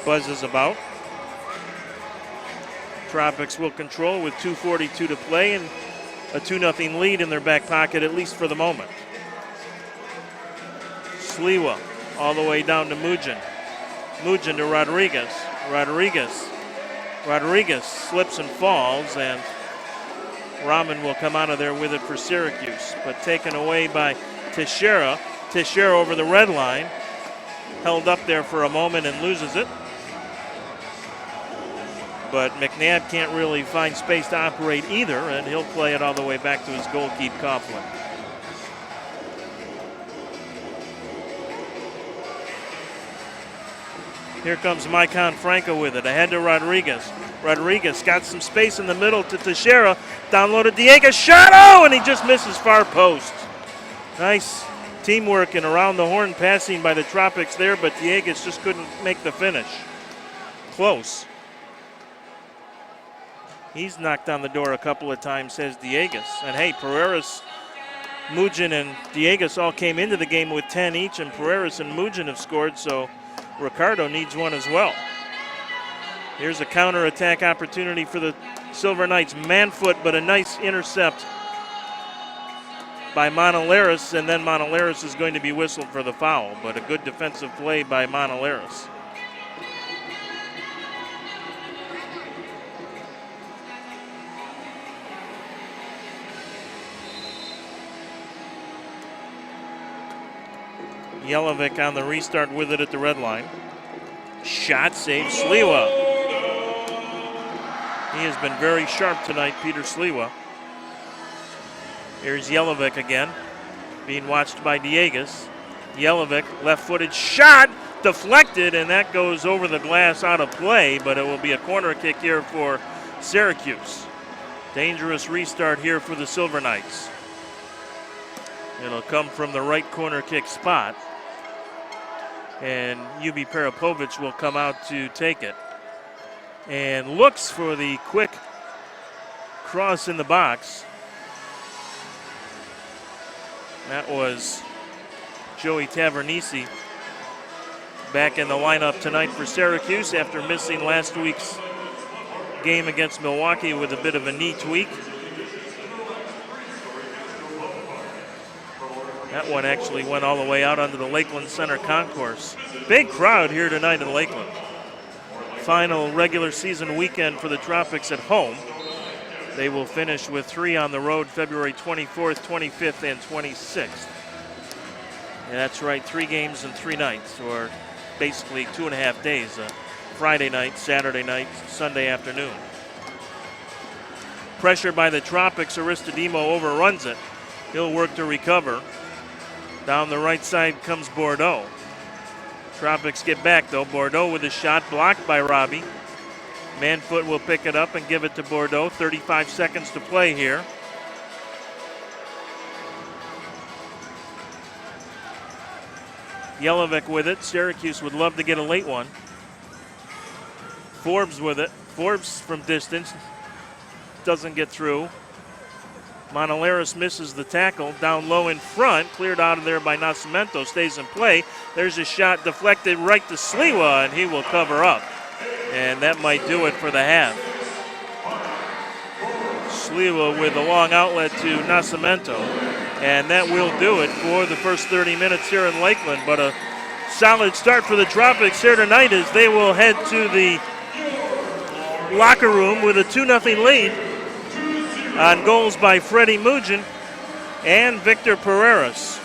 Speaker 1: buzzes about. Tropics will control with 2:42 to play and a 2-0 lead in their back pocket, at least for the moment. Sliwa all the way down to Mugin. Mugin to Rodriguez. Rodriguez slips and falls, and Rahman will come out of there with it for Syracuse, but taken away by Teixeira. Teixeira over the red line. Held up there for a moment and loses it. But McNabb can't really find space to operate either, and he'll play it all the way back to his goalkeeper, Coughlin. Here comes Maicon Franco with it, ahead to Rodriguez. Rodriguez got some space in the middle to Teixeira, downloaded Dieguez, shot, oh, and he just misses far post. Nice teamwork and around the horn passing by the Tropics there, but Dieguez just couldn't make the finish. Close. He's knocked on the door a couple of times, says Dieguez. And hey, Pereiras, Mugin, and Dieguez all came into the game with 10 each, and Pereiras and Mugin have scored, so Ricardo needs one as well. Here's a counter-attack opportunity for the Silver Knights. Man foot, but a nice intercept by Monaleris, and then Monaleris is going to be whistled for the foul, but a good defensive play by Monaleris. Jelinek on the restart with it at the red line. Shot save, Sliwa. He has been very sharp tonight, Peter Sliwa. Here's Jelinek again, being watched by Dieguez. Jelinek, left-footed shot, deflected, and that goes over the glass out of play, but it will be a corner kick here for Syracuse. Dangerous restart here for the Silver Knights. It'll come from the right corner kick spot, and Ubi Peripovic will come out to take it. And looks for the quick cross in the box. That was Joey Tavernisi back in the lineup tonight for Syracuse after missing last week's game against Milwaukee with a bit of a knee tweak. That one actually went all the way out onto the Lakeland Center concourse. Big crowd here tonight in Lakeland. Final regular season weekend for the Tropics at home. They will finish with 3 on the road February 24th, 25th, and 26th. And that's right, 3 games in 3 nights, or basically 2.5 days. Friday night, Saturday night, Sunday afternoon. Pressure by the Tropics. Aristodemo overruns it. He'll work to recover. Down the right side comes Bordeaux. Tropics get back though. Bordeaux with a shot blocked by Robbie. Manfoot will pick it up and give it to Bordeaux. 35 seconds to play here. Jelinek with it. Syracuse would love to get a late one. Forbes with it. Forbes from distance. Doesn't get through. Monolaris misses the tackle. Down low in front. Cleared out of there by Nascimento. Stays in play. There's a shot deflected right to Sliwa, and he will cover up. And that might do it for the half. Sliwa with a long outlet to Nascimento. And that will do it for the first 30 minutes here in Lakeland. But a solid start for the Tropics here tonight as they will head to the locker room with a 2-0 lead on goals by Freddie Mugin and Victor Pereiras.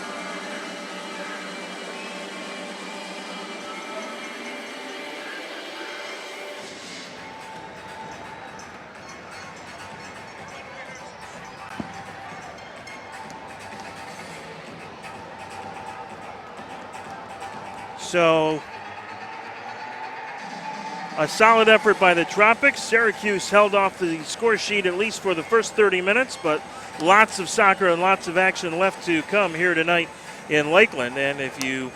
Speaker 1: So, a solid effort by the Tropics. Syracuse held off the score sheet at least for the first 30 minutes, but lots of soccer and lots of action left to come here tonight in Lakeland. And if you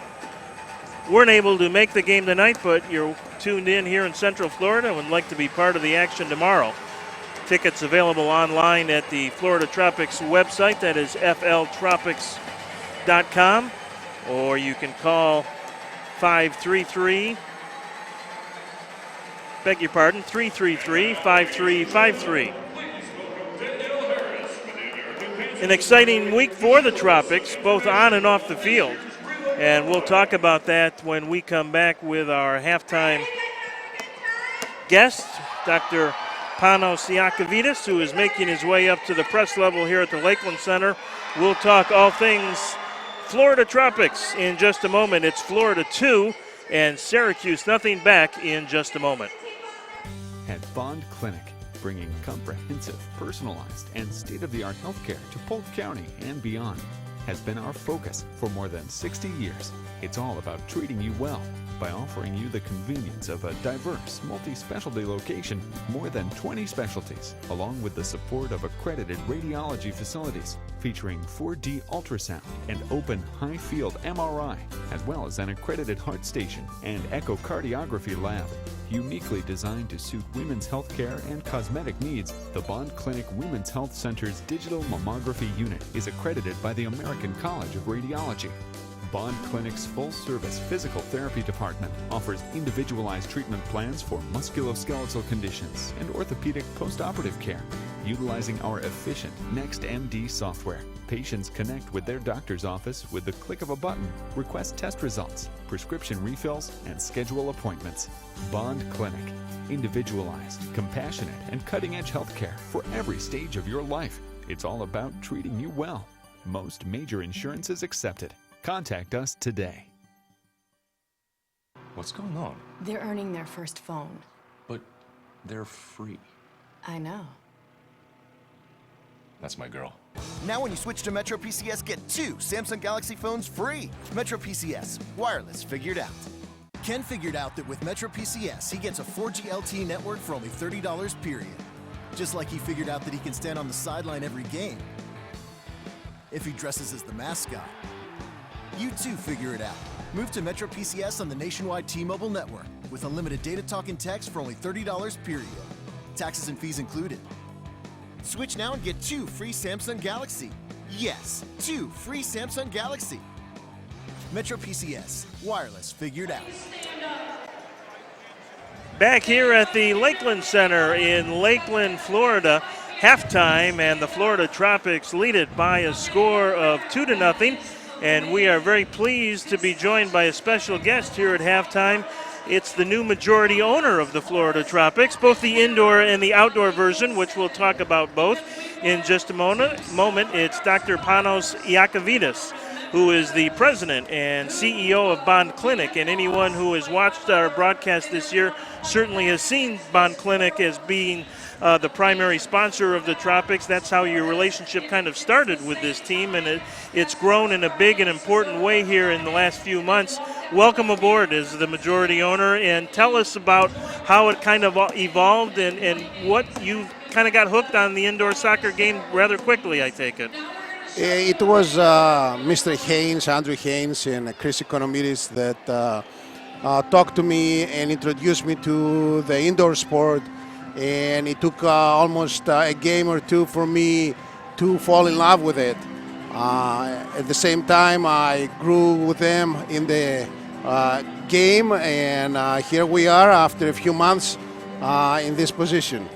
Speaker 1: weren't able to make the game tonight, but you're tuned in here in Central Florida and would like to be part of the action tomorrow, tickets available online at the Florida Tropics website. That is fltropics.com. Or you can call 333-5353. An exciting week for the Tropics, both on and off the field. And we'll talk about that when we come back with our halftime guest, Dr. Panos Iakovitis, who is making his way up to the press level here at the Lakeland Center. We'll talk all things Florida Tropics in just a moment. It's Florida 2 and Syracuse nothing back in just a moment.
Speaker 2: At Bond Clinic, bringing comprehensive, personalized, and state-of-the-art healthcare to Polk County and beyond has been our focus for more than 60 years. It's all about treating you well by offering you the convenience of a diverse, multi-specialty location, more than 20 specialties, along with the support of accredited radiology facilities featuring 4D ultrasound and open high-field MRI, as well as an accredited heart station and echocardiography lab. Uniquely designed to suit women's health care and cosmetic needs, the Bond Clinic Women's Health Center's digital mammography unit is accredited by the American College of Radiology. Bond Clinic's full-service physical therapy department offers individualized treatment plans for musculoskeletal conditions and orthopedic postoperative care. Utilizing our efficient NextMD software, patients connect with their doctor's office with the click of a button, request test results, prescription refills, and schedule appointments. Bond Clinic. Individualized, compassionate, and cutting-edge healthcare for every stage of your life. It's all about treating you well. Most major insurances accepted. Contact us today.
Speaker 3: What's going on?
Speaker 4: They're earning their first phone.
Speaker 3: But they're free.
Speaker 4: I know.
Speaker 3: That's my girl.
Speaker 5: Now when you switch to Metro PCS, get 2 Samsung Galaxy phones free. Metro PCS, wireless figured out. Ken figured out that with Metro PCS, he gets a 4G LTE network for only $30 period. Just like he figured out that he can stand on the sideline every game if he dresses as the mascot. You too figure it out. Move to Metro PCS on the nationwide T-Mobile network with unlimited data, talk, and text for only $30 period. Taxes and fees included. Switch now and get 2 free Samsung Galaxy. Yes, 2 free Samsung Galaxy. Metro PCS, wireless figured out.
Speaker 1: Back here at the Lakeland Center in Lakeland, Florida, halftime, and the Florida Tropics lead it by a score of 2-0. And we are very pleased to be joined by a special guest here at halftime. It's the new majority owner of the Florida Tropics, both the indoor and the outdoor version, which we'll talk about both in just a moment. It's Dr. Panos Iakovidis, who is the president and CEO of Bond Clinic. And anyone who has watched our broadcast this year certainly has seen Bond Clinic as being the primary sponsor of the Tropics. That's how your relationship kind of started with this team, and it's grown in a big and important way here in the last few months. Welcome aboard as the majority owner, and tell us about how it kind of evolved and what you kind of got hooked on the indoor soccer game rather quickly, I take it.
Speaker 7: It was Mr. Haynes, Andrew Haynes, and Chris Economidis that talked to me and introduced me to the indoor sport. And it took almost a game or two for me to fall in love with it. At the same time, I grew with them in the game, and here we are after a few months in this position.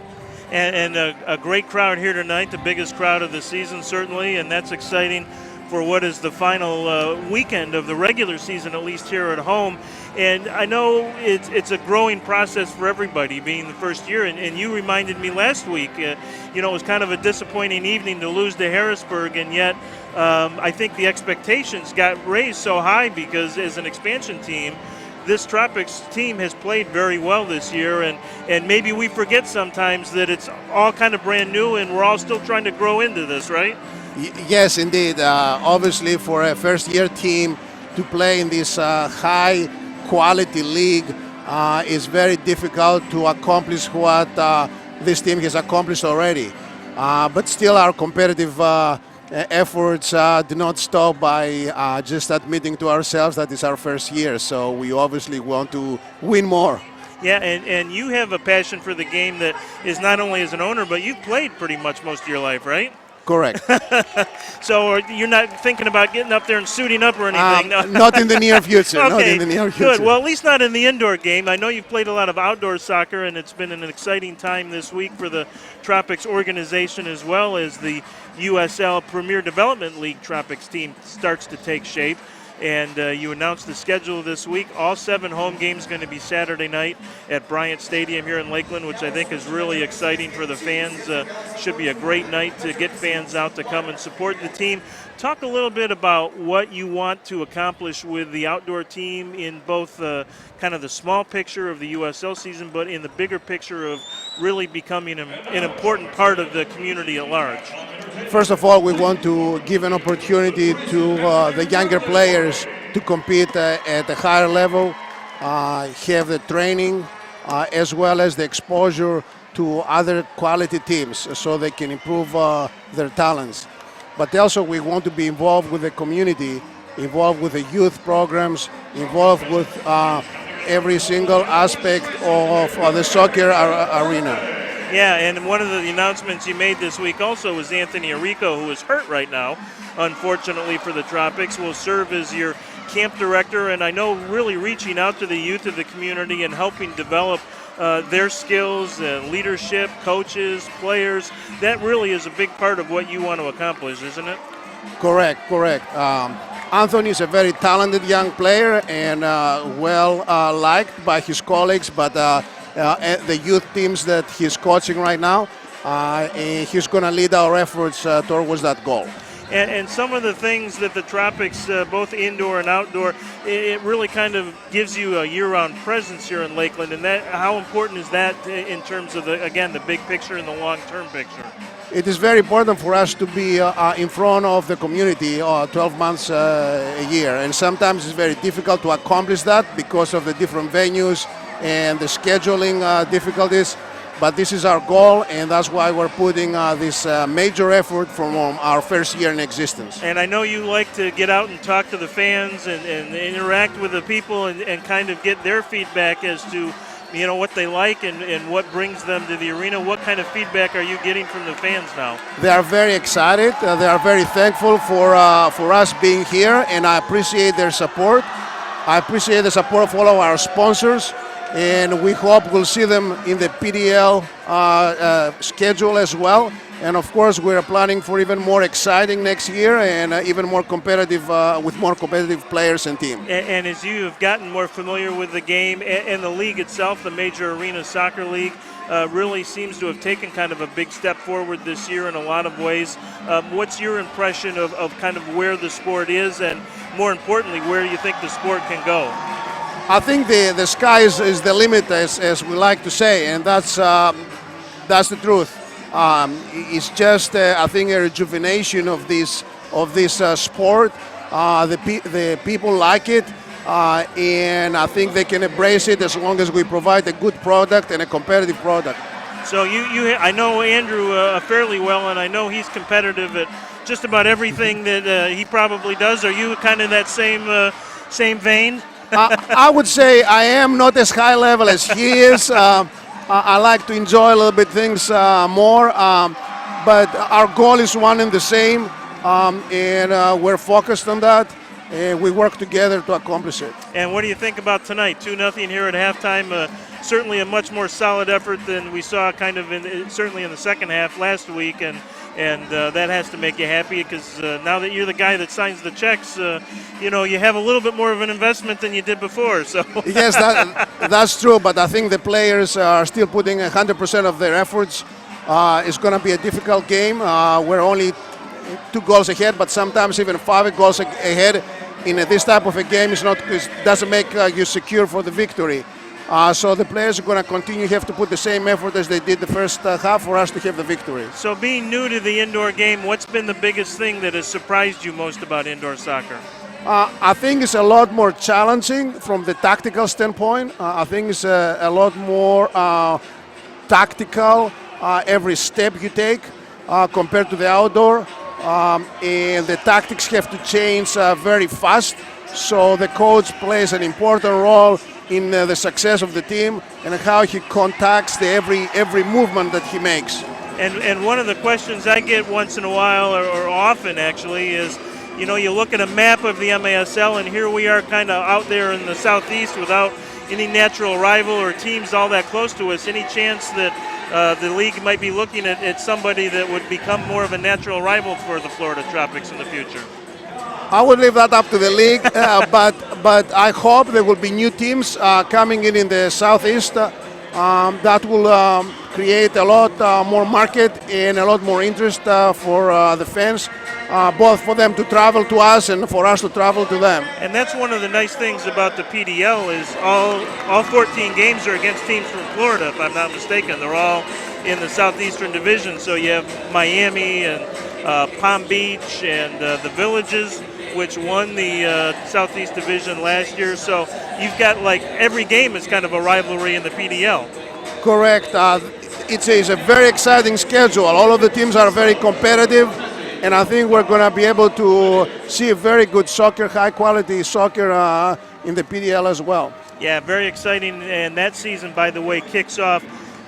Speaker 1: And a great crowd here tonight, the biggest crowd of the season certainly, and that's exciting for what is the final weekend of the regular season, at least here at home. And I know it's a growing process for everybody being the first year, and you reminded me last week, it was kind of a disappointing evening to lose to Harrisburg, and yet I think the expectations got raised so high because as an expansion team, this Tropics team has played very well this year, and maybe we forget sometimes that it's all kind of brand new and we're all still trying to grow into this, right?
Speaker 7: Yes, indeed. Obviously, for a first-year team to play in this high-quality league is very difficult to accomplish what this team has accomplished already. But still, our competitive efforts do not stop by just admitting to ourselves that it's our first year. So we obviously want to win more.
Speaker 1: Yeah, and you have a passion for the game that is not only as an owner, but you've played pretty much most of your life, right?
Speaker 7: Correct.
Speaker 1: So you're not thinking about getting up there and suiting up or anything? No.
Speaker 7: Not in the near future.
Speaker 1: Okay,
Speaker 7: not in the near future.
Speaker 1: Good. Well, at least not in the indoor game. I know you've played a lot of outdoor soccer, and it's been an exciting time this week for the Tropics organization as well as the USL Premier Development League Tropics team starts to take shape. And you announced the schedule this week. All 7 home games going to be Saturday night at Bryant Stadium here in Lakeland, which I think is really exciting for the fans. Should be a great night to get fans out to come and support the team. Talk a little bit about what you want to accomplish with the outdoor team in both kind of the small picture of the USL season, but in the bigger picture of really becoming an important part of the community at large.
Speaker 7: First of all, we want to give an opportunity to the younger players to compete at a higher level, have the training, as well as the exposure to other quality teams so they can improve their talents. But also we want to be involved with the community, involved with the youth programs, involved with every single aspect of the soccer arena.
Speaker 1: Yeah, and one of the announcements you made this week also was Anthony Arrico, who is hurt right now, unfortunately for the Tropics, will serve as your camp director, and I know really reaching out to the youth of the community and helping develop their skills, leadership, coaches, players. That really is a big part of what you want to accomplish, isn't it?
Speaker 7: Correct. Anthony is a very talented young player and liked by his colleagues, but the youth teams that he's coaching right now, he's going to lead our efforts towards that goal.
Speaker 1: And some of the things that the Tropics, both indoor and outdoor, it really kind of gives you a year-round presence here in Lakeland. And that, how important is that in terms of, the big picture and the long-term picture?
Speaker 7: It is very important for us to be in front of the community 12 months a year. And sometimes it's very difficult to accomplish that because of the different venues and the scheduling difficulties. But this is our goal, and that's why we're putting this major effort from our first year in existence.
Speaker 1: And I know you like to get out and talk to the fans and interact with the people and kind of get their feedback as to, what they like and what brings them to the arena. What kind of feedback are you getting from the fans now?
Speaker 7: They are very excited. They are very thankful for us being here, and I appreciate their support. I appreciate the support of all of our sponsors. And we hope we'll see them in the PDL schedule as well. And of course, we're planning for even more exciting next year and even more competitive with more competitive players and team.
Speaker 1: And as you have gotten more familiar with the game and the league itself, the Major Arena Soccer League really seems to have taken kind of a big step forward this year in a lot of ways. What's your impression of kind of where the sport is, and more importantly, where you think the sport can go?
Speaker 7: I think the sky is the limit, as we like to say, and that's the truth. It's just, I think, a rejuvenation of this sport. The people like it, and I think they can embrace it as long as we provide a good product and a competitive product.
Speaker 1: So I know Andrew fairly well, and I know he's competitive at just about everything that he probably does. Are you kind of that same vein?
Speaker 7: I would say I am not as high level as he is. I like to enjoy a little bit things more, but our goal is one and the same, and we're focused on that, and we work together to accomplish it.
Speaker 1: And what do you think about tonight? 2-0 here at halftime. Certainly a much more solid effort than we saw kind of certainly in the second half last week, and that has to make you happy, because now that you're the guy that signs the checks, you have a little bit more of an investment than you did before. So
Speaker 7: yes, that's true, but I think the players are still putting 100% of their efforts. It's going to be a difficult game. We're only 2 goals ahead, but sometimes even 5 goals ahead in this type of a game doesn't make you secure for the victory. So the players are going to continue have to put the same effort as they did the first half for us to have the victory.
Speaker 1: So being new to the indoor game, what's been the biggest thing that has surprised you most about indoor soccer?
Speaker 7: I think it's a lot more challenging from the tactical standpoint. I think it's a lot more tactical every step you take compared to the outdoor. And the tactics have to change very fast. So the coach plays an important role in the success of the team and how he contacts every movement that he makes.
Speaker 1: And one of the questions I get once in a while, or often actually, is, you look at a map of the MASL, and here we are kind of out there in the southeast without any natural rival or teams all that close to us. Any chance that the league might be looking at somebody that would become more of a natural rival for the Florida Tropics in the future?
Speaker 7: I would leave that up to the league, but I hope there will be new teams coming in the southeast that will create a lot more market and a lot more interest for the fans, both for them to travel to us and for us to travel to them.
Speaker 1: And that's one of the nice things about the PDL is all 14 games are against teams from Florida, if I'm not mistaken. They're all in the Southeastern Division, so you have Miami and Palm Beach and the Villages, which won the Southeast Division last year. So you've got every game is kind of a rivalry in the PDL.
Speaker 7: Correct. It's a very exciting schedule. All of the teams are very competitive, and I think we're going to be able to see very good soccer, high-quality soccer in the PDL as well.
Speaker 1: Yeah, very exciting. And that season, by the way, kicks off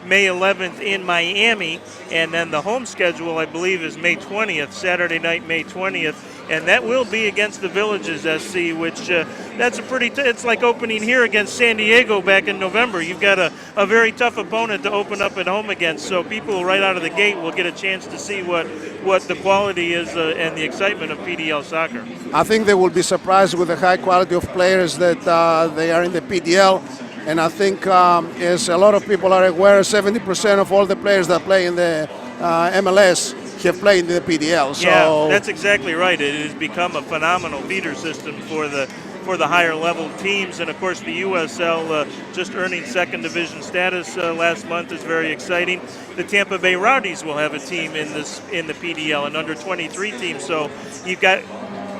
Speaker 1: May 11th in Miami, and then the home schedule, I believe, is May 20th, Saturday night, May 20th, and that will be against the Villages SC, which that's it's like opening here against San Diego back in November. You've got a very tough opponent to open up at home against, so people right out of the gate will get a chance to see what the quality is and the excitement of PDL soccer.
Speaker 7: I think they will be surprised with the high quality of players that they are in the PDL. And I think, as a lot of people are aware, 70% of all the players that play in the MLS have played in the PDL. So
Speaker 1: yeah, that's exactly right. It has become a phenomenal feeder system for the higher level teams, and of course the USL just earning second division status last month is very exciting. The Tampa Bay Rowdies will have a team in the PDL, an under 23 team. So you've got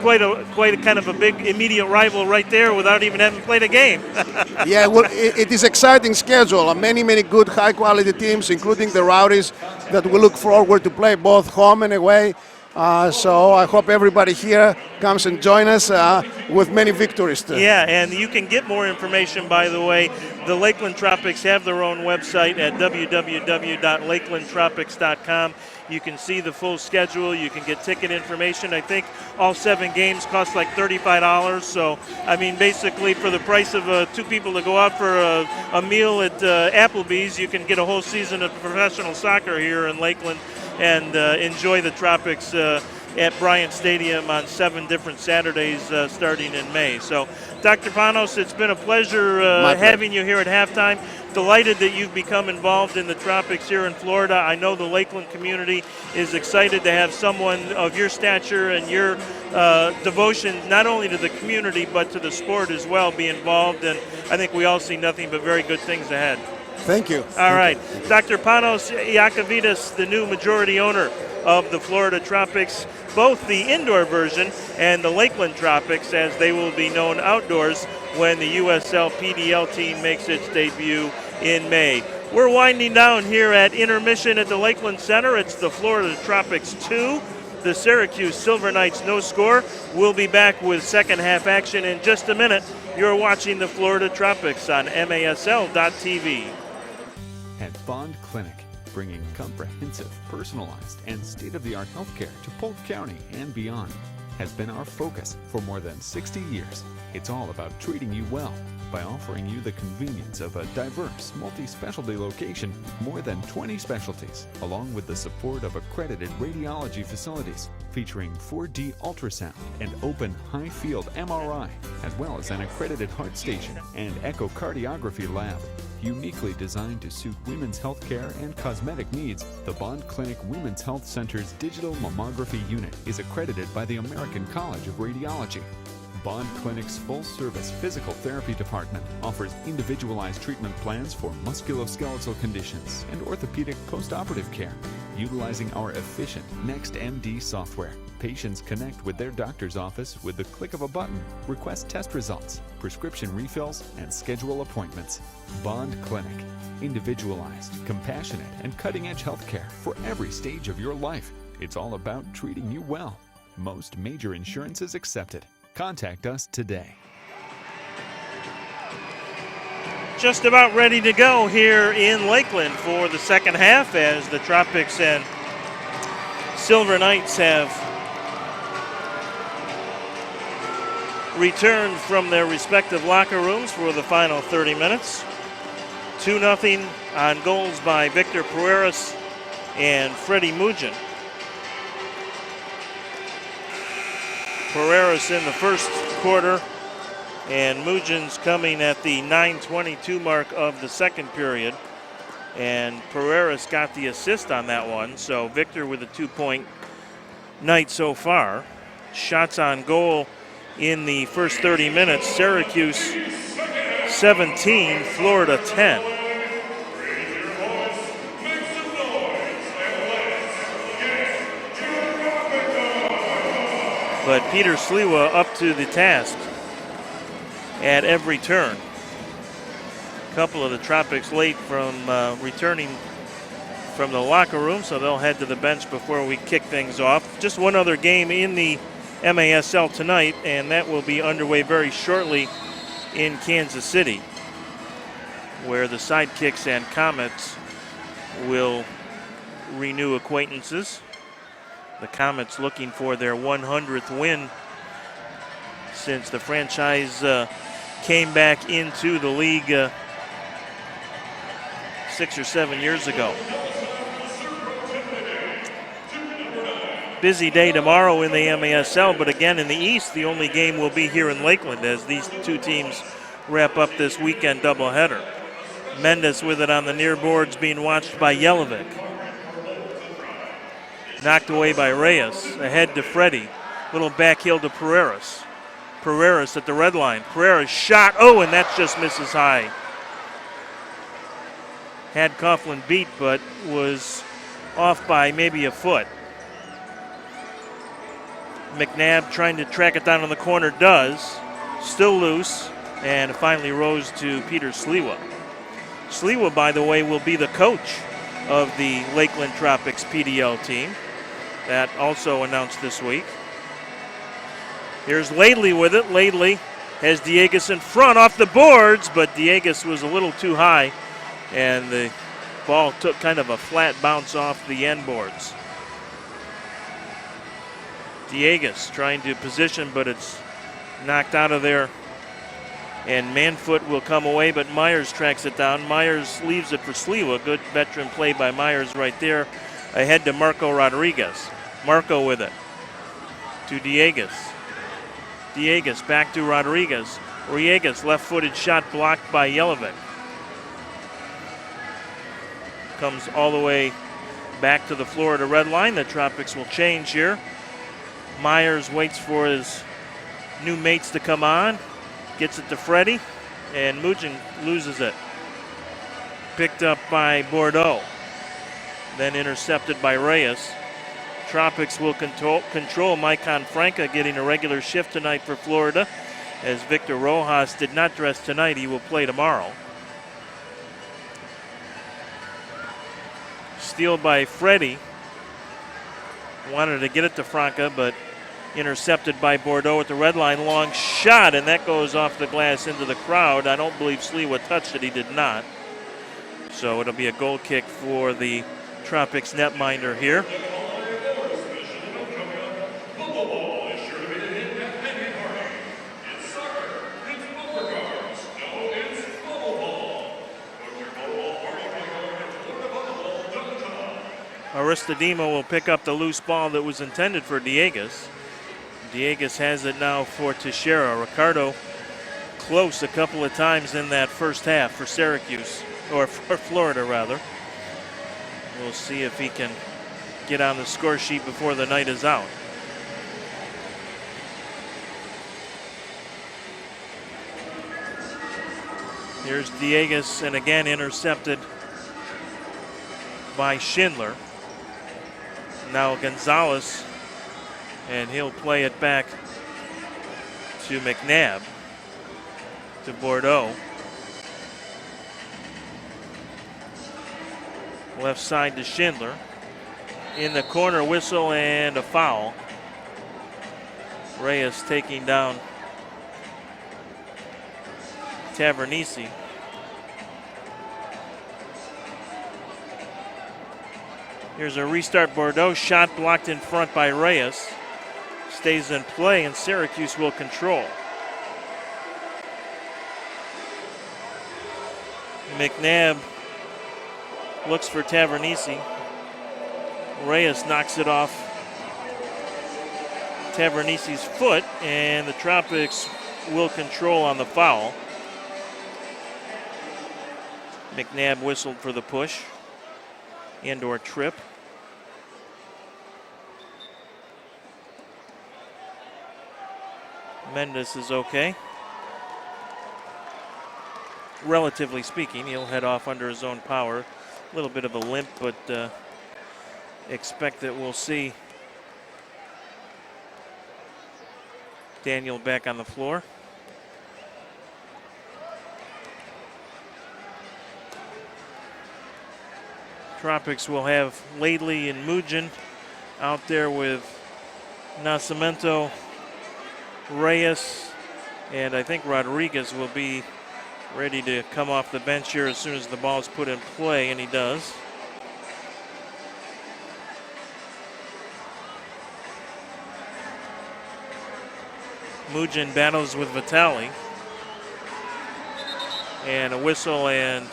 Speaker 1: quite a kind of a big immediate rival right there without even having played a game.
Speaker 7: Yeah, well, it is exciting schedule. Many good high-quality teams, including the Rowdies, that we look forward to play both home and away. So I hope everybody here comes and join us with many victories too.
Speaker 1: Yeah, and you can get more information, by the way. The Lakeland Tropics have their own website at www.lakelandtropics.com. You can see the full schedule. You can get ticket information. I think all 7 games cost like $35. So, I mean, basically for the price of 2 people to go out for a meal at Applebee's, you can get a whole season of professional soccer here in Lakeland. and enjoy the Tropics at Bryant Stadium on 7 different Saturdays starting in May. So, Dr. Panos, it's been a pleasure having you here at halftime. Delighted that you've become involved in the Tropics here in Florida. I know the Lakeland community is excited to have someone of your stature and your devotion not only to the community but to the sport as well be involved, and I think we all see nothing but very good things ahead.
Speaker 7: Thank you.
Speaker 1: All right. Dr. Panos Iakovitis, the new majority owner of the Florida Tropics, both the indoor version and the Lakeland Tropics, as they will be known outdoors when the USL PDL team makes its debut in May. We're winding down here at intermission at the Lakeland Center. It's the Florida Tropics 2, the Syracuse Silver Knights no score. We'll be back with second half action in just a minute. You're watching the Florida Tropics on MASL.TV.
Speaker 2: At Bond Clinic, bringing comprehensive, personalized, and state-of-the-art healthcare to Polk County and beyond, has been our focus for more than 60 years. It's all about treating you well by offering you the convenience of a diverse, multi-specialty location, more than 20 specialties, along with the support of accredited radiology facilities featuring 4D ultrasound and open high-field MRI, as well as an accredited heart station and echocardiography lab. Uniquely designed to suit women's health care and cosmetic needs, the Bond Clinic Women's Health Center's digital mammography unit is accredited by the American College of Radiology. Bond Clinic's full-service physical therapy department offers individualized treatment plans for musculoskeletal conditions and orthopedic postoperative care. Utilizing our efficient NextMD software, patients connect with their doctor's office with the click of a button, request test results, prescription refills, and schedule appointments. Bond Clinic. Individualized, compassionate, and cutting-edge healthcare for every stage of your life. It's all about treating you well. Most major insurances accepted. Contact us today.
Speaker 1: Just about ready to go here in Lakeland for the second half as the Tropics and Silver Knights have returned from their respective locker rooms for the final 30 minutes. 2-0 on goals by Victor Pereiras and Freddie Mugin. Pereiras in the first quarter, and Mugin's coming at the 9:22 mark of the second period. And Pereiras got the assist on that one, so Victor with a 2-point night so far. Shots on goal in the first 30 minutes, Syracuse 17, Florida 10. But Peter Sliwa up to the task at every turn. A couple of the Tropics late from returning from the locker room, so they'll head to the bench before we kick things off. Just one other game in the MASL tonight, and that will be underway very shortly in Kansas City, where the Sidekicks and Comets will renew acquaintances. The Comets looking for their 100th win since the franchise came back into the league 6 or 7 years ago. Busy day tomorrow in the MASL, but again in the East, the only game will be here in Lakeland as these two teams wrap up this weekend doubleheader. Mendes with it on the near boards, being watched by Jelinek. Knocked away by Reyes. Ahead to Freddie. Little back heel to Pereiras. Pereiras at the red line. Pereiras shot. Oh, and that just misses high. Had Coughlin beat, but was off by maybe a foot. McNabb trying to track it down in the corner, does. Still loose, and finally rose to Peter Sliwa. Sliwa, by the way, will be the coach of the Lakeland Tropics PDL team. That also announced this week. Here's Laidley with it. Laidley has Diegues in front off the boards, but Diegues was a little too high, and the ball took kind of a flat bounce off the end boards. Diegues trying to position, but it's knocked out of there. And Manfoot will come away, but Myers tracks it down. Myers leaves it for Sliwa. Good veteran play by Myers right there. Ahead to Marco Rodriguez. Marco with it. To Dieguez. Dieguez back to Rodriguez. Rodriguez, left-footed shot blocked by Jelic. Comes all the way back to the Florida red line. The Tropics will change here. Myers waits for his new mates to come on. Gets it to Freddie. And Mugen loses it. Picked up by Bordeaux. Then intercepted by Reyes. Tropics will control Maicon Franca getting a regular shift tonight for Florida. As Victor Rojas did not dress tonight, he will play tomorrow. Steal by Freddie. Wanted to get it to Franca, but intercepted by Bordeaux at the red line. Long shot, and that goes off the glass into the crowd. I don't believe Sliwa touched it. He did not. So it'll be a goal kick for the Tropics netminder here. Aristodemo will pick up the loose ball that was intended for Dieguez. Dieguez has it now for Teixeira. Ricardo close a couple of times in that first half for Syracuse, or for Florida rather. We'll see if he can get on the score sheet before the night is out. Here's Dieguez, and again intercepted by Schindler. Now Gonzalez, and he'll play it back to McNabb, to Bordeaux. Left side to Schindler. In the corner, whistle and a foul. Reyes taking down Tavernisi. Here's a restart. Bordeaux shot blocked in front by Reyes. Stays in play, and Syracuse will control. McNabb looks for Tavernisi. Reyes knocks it off Tavernisi's foot, and the Tropics will control on the foul. McNabb whistled for the push and/or trip. Mendes is okay. Relatively speaking, he'll head off under his own power. A little bit of a limp, but expect that we'll see Daniel back on the floor. Tropics will have Laidley and Mugen out there with Nascimento, Reyes, and I think Rodriguez will be ready to come off the bench here as soon as the ball is put in play, and he does. Mugen battles with Vitali. And a whistle, and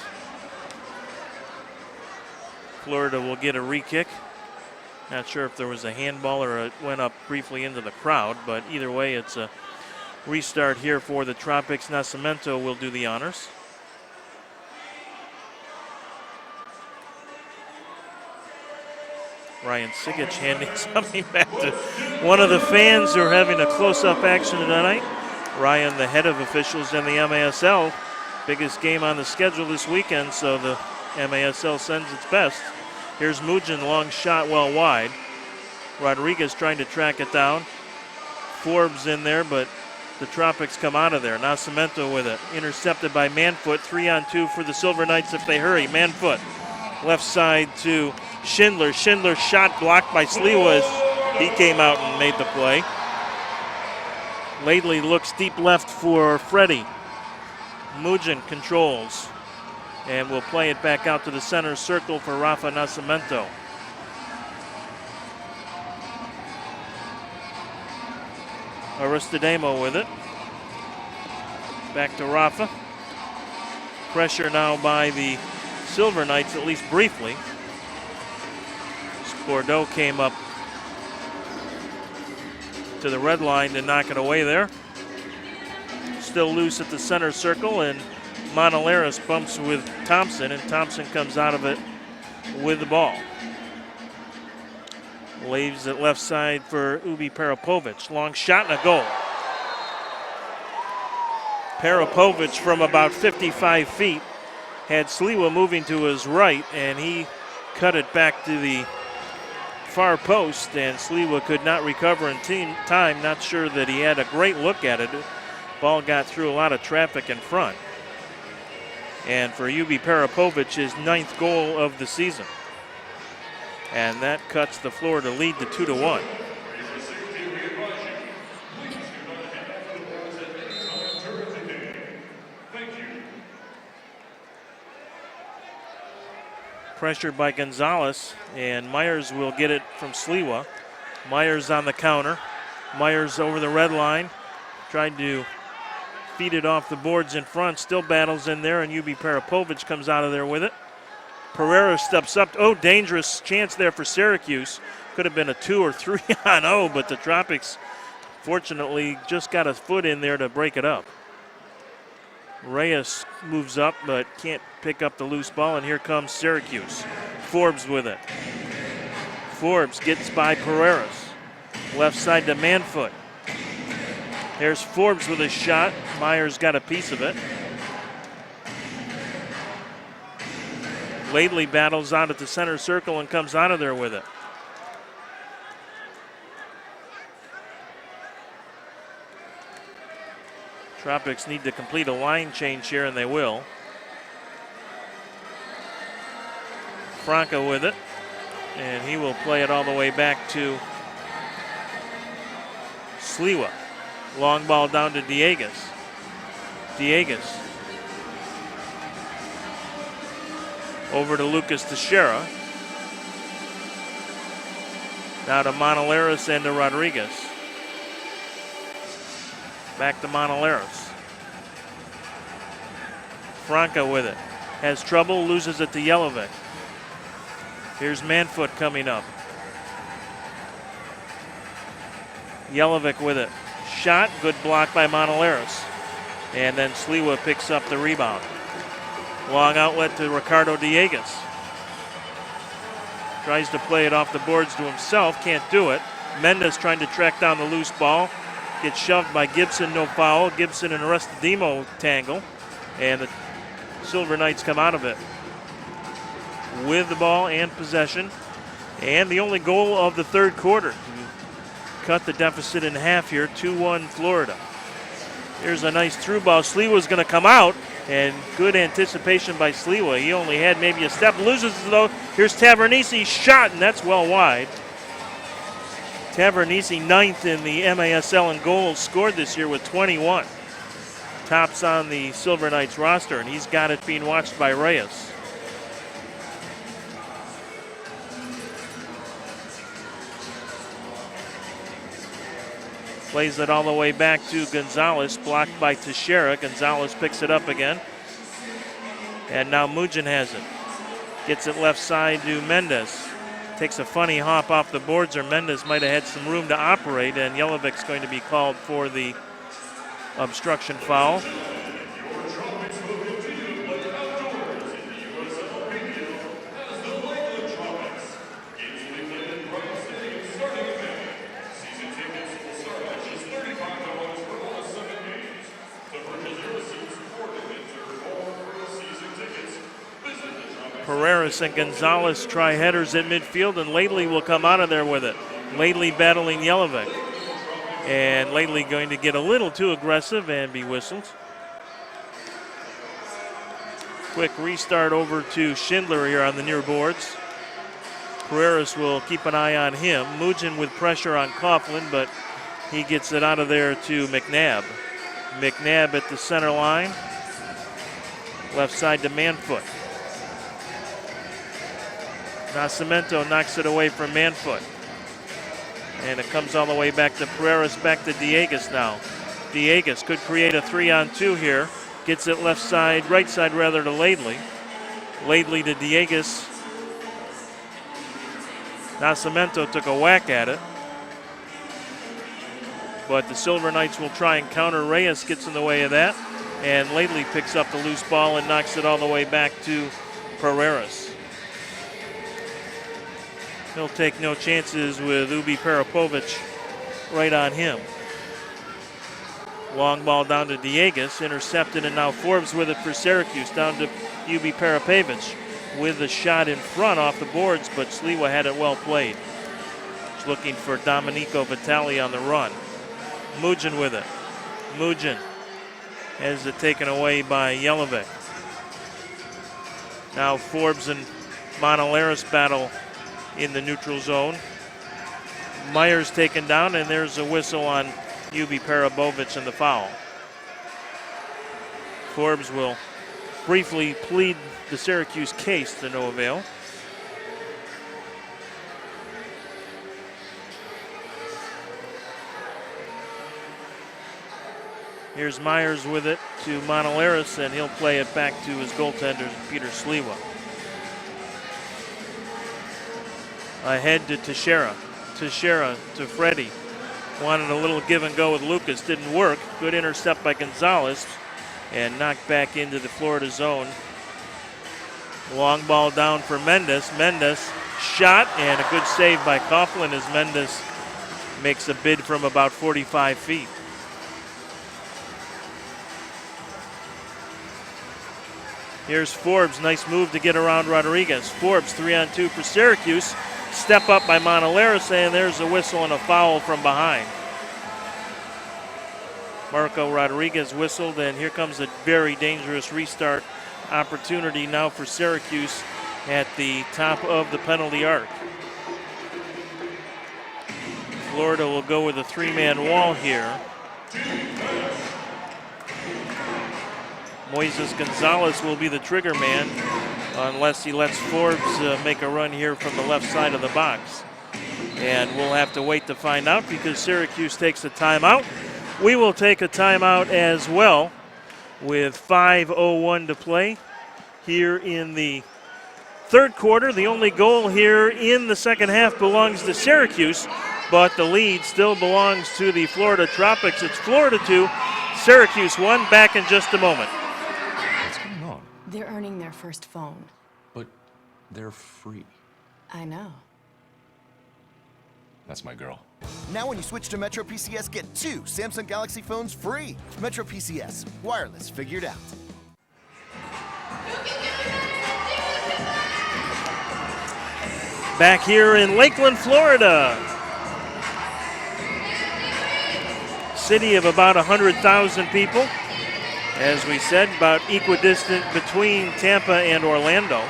Speaker 1: Florida will get a re-kick. Not sure if there was a handball or it went up briefly into the crowd, but either way, it's a restart here for the Tropics. Nascimento will do the honors. Ryan Sigic handing something back to one of the fans who are having a close-up action tonight. Ryan, the head of officials in the MASL. Biggest game on the schedule this weekend, so the MASL sends its best. Here's Mugen, long shot well wide. Rodriguez trying to track it down. Forbes in there, but the Tropics come out of there. Nascimento with it. Intercepted by Manfoot. 3-on-2 for the Silver Knights if they hurry. Manfoot. Left side to Schindler. Schindler shot blocked by Sliwa. He came out and made the play. Laidley looks deep left for Freddie. Mugen controls and will play it back out to the center circle for Rafa Nascimento. Aristodemo with it. Back to Rafa. Pressure now by the Silver Knights, at least briefly. Bordeaux came up to the red line to knock it away there. Still loose at the center circle, and Monaleris bumps with Thompson, and Thompson comes out of it with the ball. Leaves it left side for Ubi Parapovic. Long shot and a goal. Parapovic from about 55 feet had Sliwa moving to his right, and he cut it back to the far post, and Sliwa could not recover in time. Not sure that he had a great look at it. Ball got through a lot of traffic in front. And for Ubi Parapovic, his 9th goal of the season. And that cuts the Florida lead to 2-1. Pressured by Gonzalez, and Myers will get it from Sliwa. Myers on the counter. Myers over the red line. Tried to feed it off the boards in front. Still battles in there, and Ubi Parapovic comes out of there with it. Pereira steps up. Oh, dangerous chance there for Syracuse. Could have been a 2 or 3 on 0, but the Tropics fortunately just got a foot in there to break it up. Reyes moves up but can't pick up the loose ball, and here comes Syracuse. Forbes with it. Forbes gets by Pereiras. Left side to Manfoot. There's Forbes with a shot. Myers got a piece of it. Laidley battles out at the center circle and comes out of there with it. Tropics need to complete a line change here, and they will. Franca with it, and he will play it all the way back to Sliwa. Long ball down to Diegues. Diegues. Over to Lucas Teixeira. Now to Monaleris and to Rodriguez. Back to Monaleris. Franca with it. Has trouble, loses it to Jelinek. Here's Manfoot coming up. Jelinek with it. Shot, good block by Monaleris. And then Sliwa picks up the rebound. Long outlet to Ricardo Diegues. Tries to play it off the boards to himself, can't do it. Mendez trying to track down the loose ball. Gets shoved by Gibson, no foul. Gibson and Arestadimo tangle. And the Silver Knights come out of it with the ball and possession. And the only goal of the third quarter to cut the deficit in half here, 2-1 Florida. Here's a nice through ball. Sliwa's going to come out, and good anticipation by Sliwa. He only had maybe a step. Loses it though. Here's Tavernise, shot, and that's well wide. Tavernise 9th in the MASL in goals scored this year with 21. Tops on the Silver Knights roster, and he's got it being watched by Reyes. Plays it all the way back to Gonzalez, blocked by Teixeira. Gonzalez picks it up again. And now Mujin has it. Gets it left side to Mendez. Takes a funny hop off the boards, or Mendez might have had some room to operate, and Jelevic's going to be called for the obstruction foul. Pereiras and Gonzalez try headers at midfield, and Laidley will come out of there with it. Laidley battling Jelinek. And Laidley going to get a little too aggressive and be whistled. Quick restart over to Schindler here on the near boards. Pereiras will keep an eye on him. Mujin with pressure on Coughlin, but he gets it out of there to McNabb. McNabb at the center line. Left side to Manfoot. Nascimento knocks it away from Manfoot. And it comes all the way back to Pereiras, back to Diegues now. Diegues could create a 3-on-2 here. Gets it left side, right side rather, to Laidley. Laidley to Diegues. Nascimento took a whack at it. But the Silver Knights will try and counter. Reyes gets in the way of that. And Lately picks up the loose ball and knocks it all the way back to Pereiras. He'll take no chances with Ubi Peripovic right on him. Long ball down to Diegas, intercepted, and now Forbes with it for Syracuse, down to Ubi Peripovic with the shot in front off the boards, but Sliwa had it well played. He's looking for Domenico Vitali on the run. Mugin with it. Mugin has it taken away by Jelinek. Now Forbes and Monolaris battle in the neutral zone. Myers taken down, and there's a whistle on Ubi Peripovic and the foul. Forbes will briefly plead the Syracuse case to no avail. Here's Myers with it to Monolaris, and he'll play it back to his goaltender, Peter Sliwa. Ahead to Teixeira. Teixeira to Freddie. Wanted a little give and go with Lucas, didn't work. Good intercept by Gonzalez and knocked back into the Florida zone. Long ball down for Mendes. Mendes shot and a good save by Coughlin as Mendes makes a bid from about 45 feet. Here's Forbes, nice move to get around Rodriguez. Forbes 3-on-2 for Syracuse. Step up by Monolaris, and there's a whistle and a foul from behind. Marco Rodriguez whistled, and here comes a very dangerous restart opportunity now for Syracuse at the top of the penalty arc. Florida will go with a three-man wall here. Moises Gonzalez will be the trigger man unless he lets Forbes make a run here from the left side of the box. And we'll have to wait to find out because Syracuse takes a timeout. We will take a timeout as well with 5:01 to play here in the third quarter. The only goal here in the second half belongs to Syracuse, but the lead still belongs to the Florida Tropics. It's Florida 2, Syracuse 1. Back in just a moment.
Speaker 3: What's going on?
Speaker 4: They're earning their first phone.
Speaker 3: But they're free.
Speaker 4: I know.
Speaker 3: That's my girl.
Speaker 5: Now when you switch to Metro PCS, get 2 Samsung Galaxy phones free. Metro PCS, wireless figured out.
Speaker 1: Back here in Lakeland, Florida. City of about 100,000 people. As we said, about equidistant between Tampa and Orlando,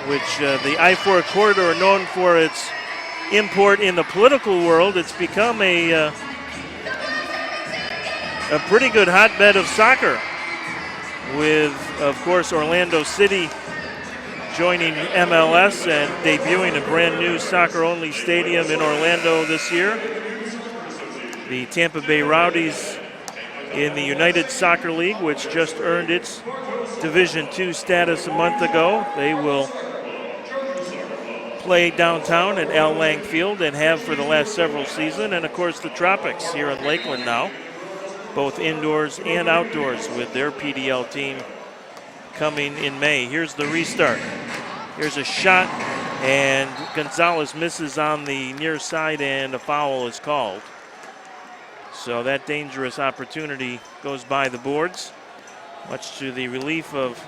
Speaker 1: which the I-4 corridor, known for its import in the political world, it's become a pretty good hotbed of soccer with, of course, Orlando City joining MLS and debuting a brand new soccer-only stadium in Orlando this year. The Tampa Bay Rowdies in the United Soccer League, which just earned its Division II status a month ago. They will play downtown at Al Lang Field and have for the last several seasons. And of course the Tropics here in Lakeland now, both indoors and outdoors with their PDL team coming in May. Here's the restart. Here's a shot, and Gonzalez misses on the near side, and a foul is called. So that dangerous opportunity goes by the boards, much to the relief of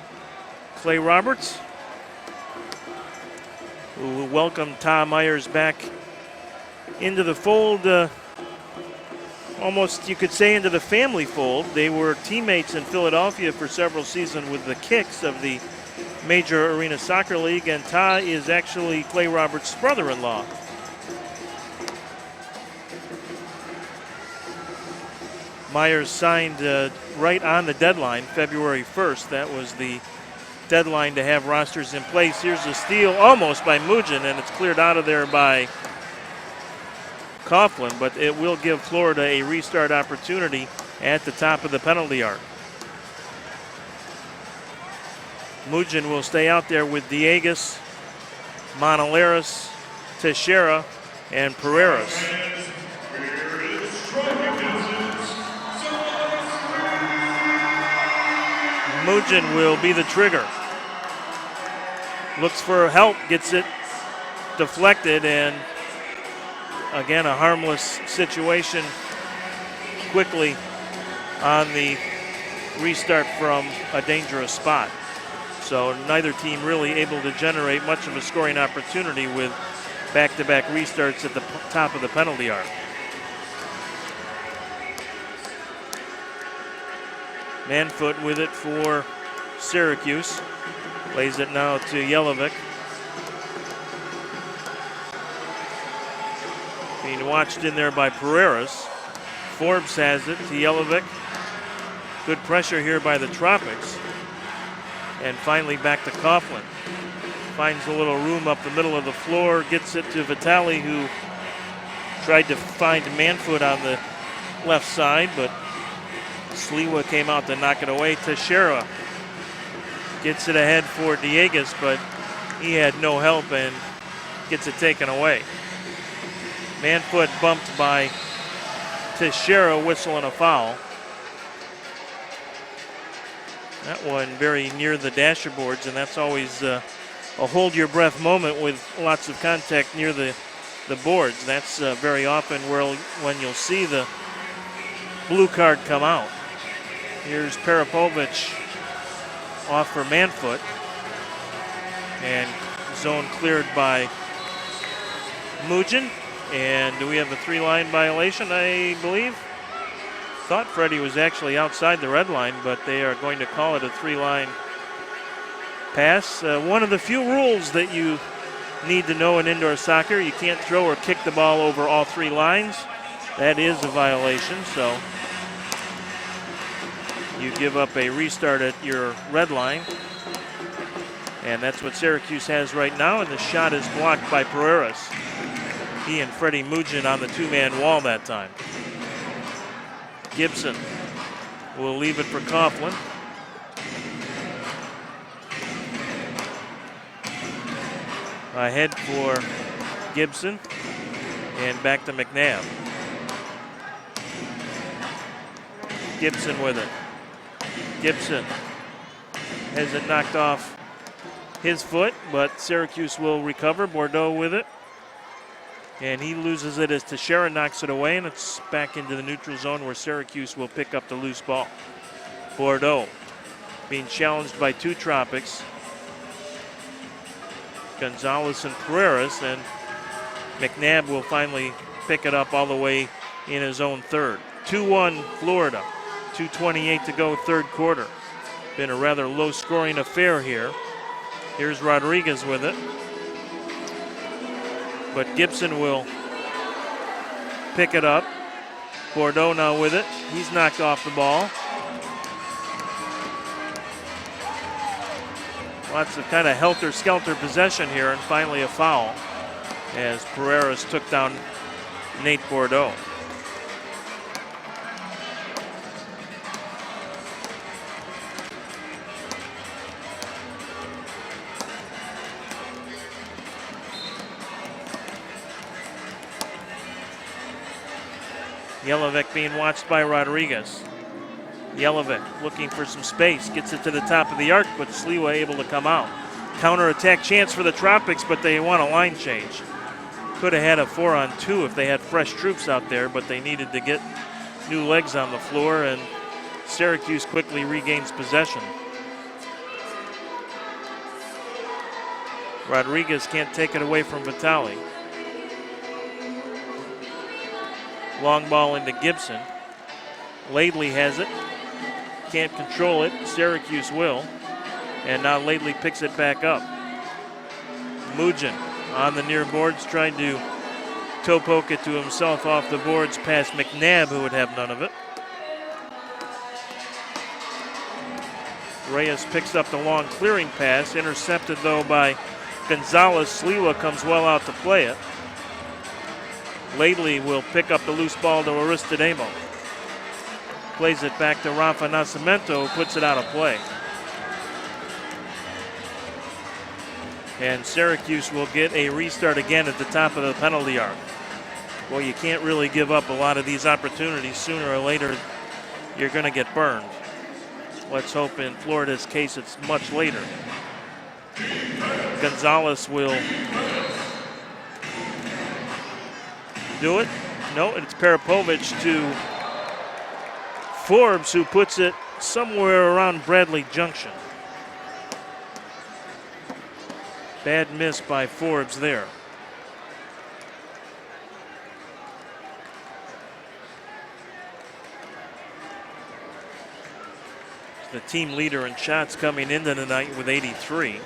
Speaker 1: Clay Roberts, who welcomed Tom Myers back into the fold, almost you could say into the family fold. They were teammates in Philadelphia for several seasons with the Kicks of the Major Arena Soccer League, and Ta is actually Clay Roberts' brother-in-law. Myers signed right on the deadline, February 1st. That was the deadline to have rosters in place. Here's a steal almost by Mugin, and it's cleared out of there by Coughlin, but it will give Florida a restart opportunity at the top of the penalty arc. Mugin will stay out there with Diegas Monaleras, Teixeira, and Pereiras. Mujin will be the trigger. Looks for help, gets it deflected, and again, a harmless situation quickly on the restart from a dangerous spot. So neither team really able to generate much of a scoring opportunity with back-to-back restarts at the top of the penalty arc. Manfoot with it for Syracuse. Plays it now to Jelinek. Being watched in there by Pereiras. Forbes has it to Jelinek. Good pressure here by the Tropics. And finally back to Coughlin. Finds a little room up the middle of the floor. Gets it to Vitale, who tried to find Manfoot on the left side, but Sliwa came out to knock it away. Teixeira gets it ahead for Dieguez, but he had no help and gets it taken away. Manfoot bumped by Teixeira, whistling a foul. That one very near the dasher boards, and that's always a hold your breath moment with lots of contact near the boards. That's very often when you'll see the blue card come out. Here's Parapovich off for Manfoot, and zone cleared by Mujin. And do we have a 3-line violation, I believe? Thought Freddie was actually outside the red line, but they are going to call it a 3-line pass. One of the few rules that you need to know in indoor soccer, you can't throw or kick the ball over all 3 lines. That is a violation, so you give up a restart at your red line. And that's what Syracuse has right now, and the shot is blocked by Pereiras. He and Freddie Mujin on the 2-man wall that time. Gibson will leave it for Coughlin. Ahead for Gibson, and back to McNabb. Gibson with it. Gibson has it knocked off his foot, but Syracuse will recover. Bordeaux with it. And he loses it as Teixeira knocks it away, and it's back into the neutral zone where Syracuse will pick up the loose ball. Bordeaux being challenged by 2 Tropics. Gonzalez and Pereiras, and McNabb will finally pick it up all the way in his own third. 2-1 Florida, 2:28 to go, third quarter. Been a rather low-scoring affair here. Here's Rodriguez with it. But Gibson will pick it up. Bordeaux now with it. He's knocked off the ball. Lots of kind of helter-skelter possession here, and finally a foul as Pereiras took down Nate Bordeaux. Jelinek being watched by Rodriguez. Jelinek looking for some space, gets it to the top of the arc, but Sliwa able to come out. Counter-attack chance for the Tropics, but they want a line change. Could have had a 4-on-2 if they had fresh troops out there, but they needed to get new legs on the floor, and Syracuse quickly regains possession. Rodriguez can't take it away from Vitale. Long ball into Gibson. Laidley has it. Can't control it. Syracuse will. And now Laidley picks it back up. Mujin on the near boards, trying to toe poke it to himself off the boards past McNabb, who would have none of it. Reyes picks up the long clearing pass, intercepted though by Gonzalez. Sliwa comes well out to play it. Laidley will pick up the loose ball to Aristodemo. Plays it back to Rafa Nascimento, who puts it out of play. And Syracuse will get a restart again at the top of the penalty arc. Well, you can't really give up a lot of these opportunities. Sooner or later, you're going to get burned. Let's hope in Florida's case it's much later. Gonzalez will do it. No, it's Parapovich to Forbes, who puts it somewhere around Bradley Junction. Bad miss by Forbes there. The team leader in shots coming into the night with 83.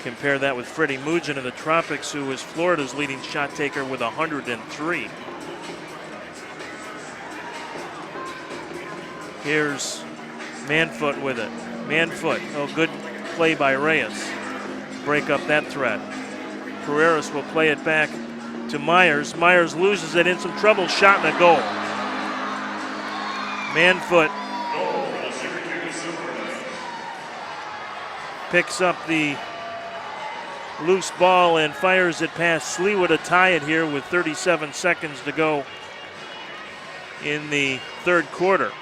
Speaker 1: Compare that with Freddie Mugin of the Tropics, who is Florida's leading shot taker with 103. Here's Manfoot with it. Manfoot, oh, good play by Reyes. Break up that threat. Carreras will play it back to Myers. Myers loses it in some trouble. Shot and a goal. Manfoot picks up the loose ball and fires it past Sleewa to tie it here with 37 seconds to go in the third quarter.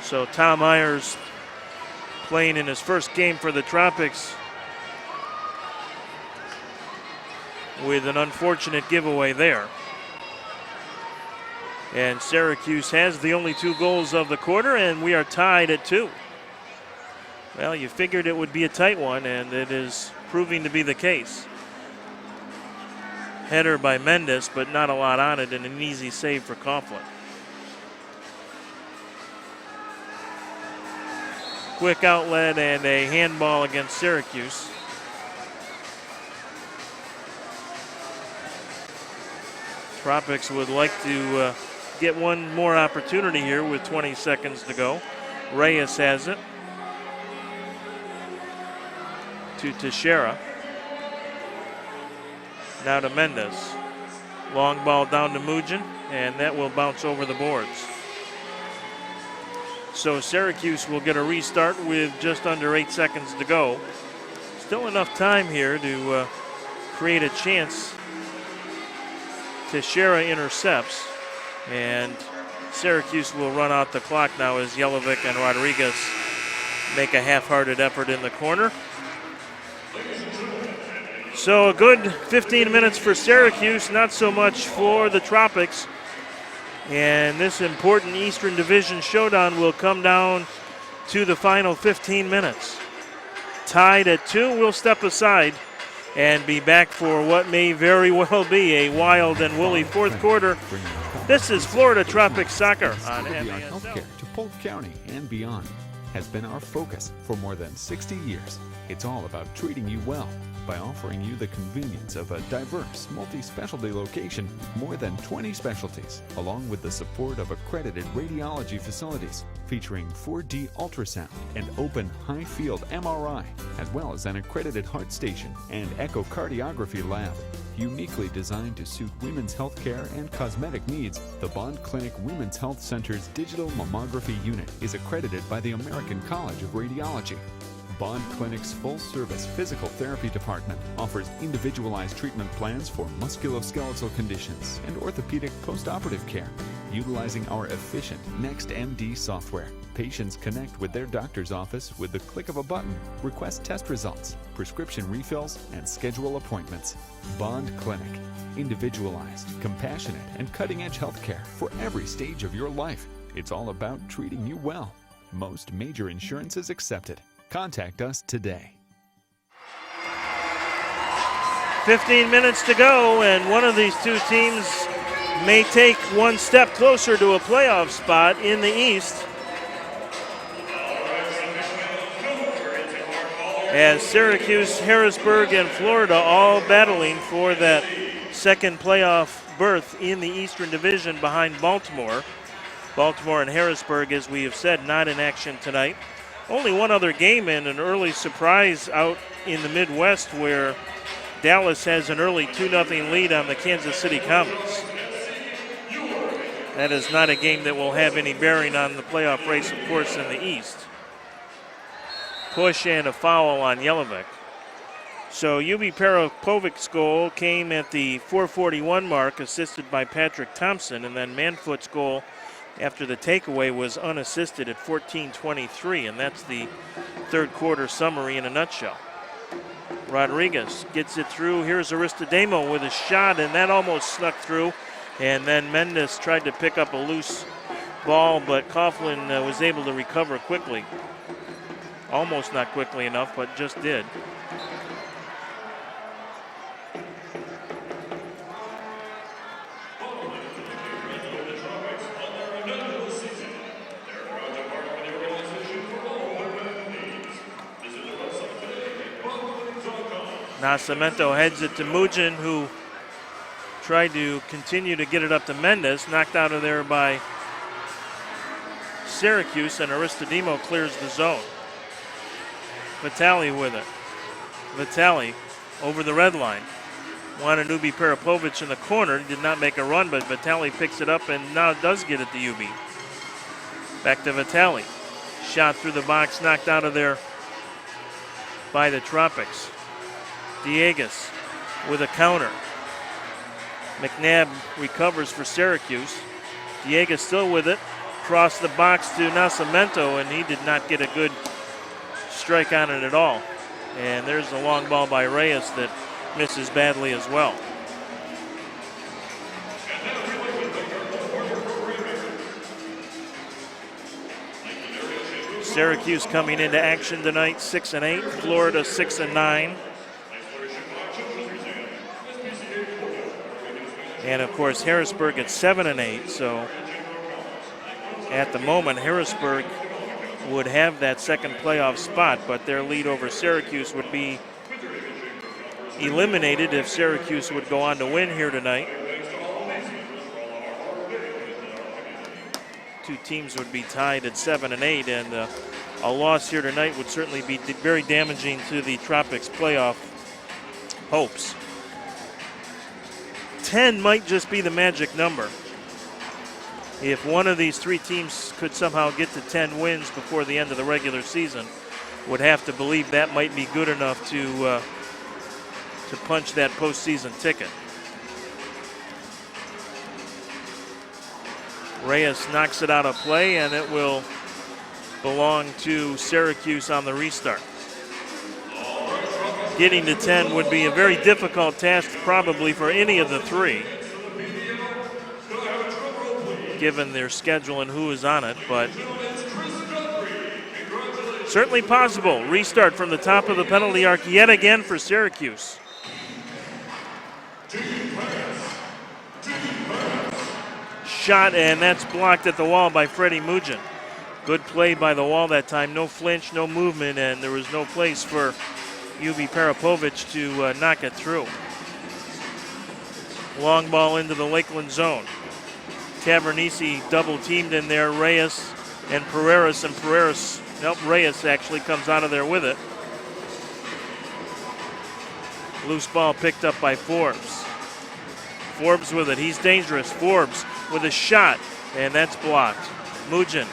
Speaker 1: So Tom Myers playing in his first game for the Tropics with an unfortunate giveaway there. And Syracuse has the only 2 goals of the quarter, and we are tied at 2. Well, you figured it would be a tight one, and it is proving to be the case. Header by Mendes, but not a lot on it, and an easy save for Coughlin. Quick outlet and a handball against Syracuse. Tropics would like to get one more opportunity here with 20 seconds to go. Reyes has it to Teixeira. Now to Mendes. Long ball down to Mugin, and that will bounce over the boards. So Syracuse will get a restart with just under 8 seconds to go. Still enough time here to create a chance. Teixeira intercepts, and Syracuse will run out the clock now as Jelinek and Rodriguez make a half-hearted effort in the corner. So a good 15 minutes for Syracuse, not so much for the Tropics. And this important Eastern Division showdown will come down to the final 15 minutes. Tied at 2, we'll step aside and be back for what may very well be a wild and woolly fourth quarter. This is Florida Tropics Soccer on
Speaker 2: State-of-the-art
Speaker 1: MASL.
Speaker 2: healthcare to Polk County and beyond has been our focus for more than 60 years. It's all about treating you well by offering you the convenience of a diverse, multi-specialty location, more than 20 specialties, along with the support of accredited radiology facilities featuring 4D ultrasound and open high-field MRI, as well as an accredited heart station and echocardiography lab. Uniquely designed to suit women's health care and cosmetic needs, the Bond Clinic Women's Health Center's digital mammography unit is accredited by the American College of Radiology. Bond Clinic's full-service physical therapy department offers individualized treatment plans for musculoskeletal conditions and orthopedic postoperative care. Utilizing our efficient NextMD software, patients connect with their doctor's office with the click of a button, request test results, prescription refills, and schedule appointments. Bond Clinic. Individualized, compassionate, and cutting-edge healthcare for every stage of your life. It's all about treating you well. Most major insurances accepted. Contact us today.
Speaker 1: 15 minutes to go, and one of these two teams may take one step closer to a playoff spot in the East. As Syracuse, Harrisburg, and Florida all battling for that second playoff berth in the Eastern Division behind Baltimore. Baltimore and Harrisburg, as we have said, not in action tonight. Only one other game and an early surprise out in the Midwest where Dallas has an early 2-0 lead on the Kansas City Comets. That is not a game that will have any bearing on the playoff race, of course, in the East. Push and a foul on Jelinek. So UB Parapovic's goal came at the 4:41 mark, assisted by Patrick Thompson, and then Manfoot's goal after the takeaway was unassisted at 14:23, and that's the third quarter summary in a nutshell. Rodriguez gets it through. Here's Aristodemo with a shot, and that almost snuck through. And then Mendes tried to pick up a loose ball, but Coughlin was able to recover quickly. Almost not quickly enough, but just did. Nascimento heads it to Mugin, who tried to continue to get it up to Mendes, knocked out of there by Syracuse, and Aristodemo clears the zone. Vitali with it. Vitali over the red line. Wanted Ubi Parapovic in the corner, did not make a run, but Vitali picks it up and now does get it to UB. Back to Vitali. Shot through the box, knocked out of there by the Tropics. Diegas with a counter. McNabb recovers for Syracuse. Diegas still with it. Cross the box to Nascimento, and he did not get a good strike on it at all. And there's the long ball by Reyes that misses badly as well. Syracuse coming into action tonight, 6-8. Florida 6-9. And of course, Harrisburg at 7-8. So at the moment, Harrisburg would have that second playoff spot, but their lead over Syracuse would be eliminated if Syracuse would go on to win here tonight. Two teams would be tied at 7-8, and a loss here tonight would certainly be very damaging to the Tropics playoff hopes. 10 might just be the magic number. If one of these three teams could somehow get to 10 wins before the end of the regular season, would have to believe that might be good enough to punch that postseason ticket. Reyes knocks it out of play, and it will belong to Syracuse on the restart. Getting to 10 would be a very difficult task probably for any of the three, given their schedule and who is on it, but certainly possible. Restart from the top of the penalty arc yet again for Syracuse. Shot, and that's blocked at the wall by Freddie Mugin. Good play by the wall that time. No flinch, no movement, and there was no place for UB Parapovic to knock it through. Long ball into the Lakeland zone. Tavernisi double teamed in there, Reyes and Pereiras, Reyes actually comes out of there with it. Loose ball picked up by Forbes. Forbes with it, he's dangerous. Forbes with a shot, and that's blocked. Mugin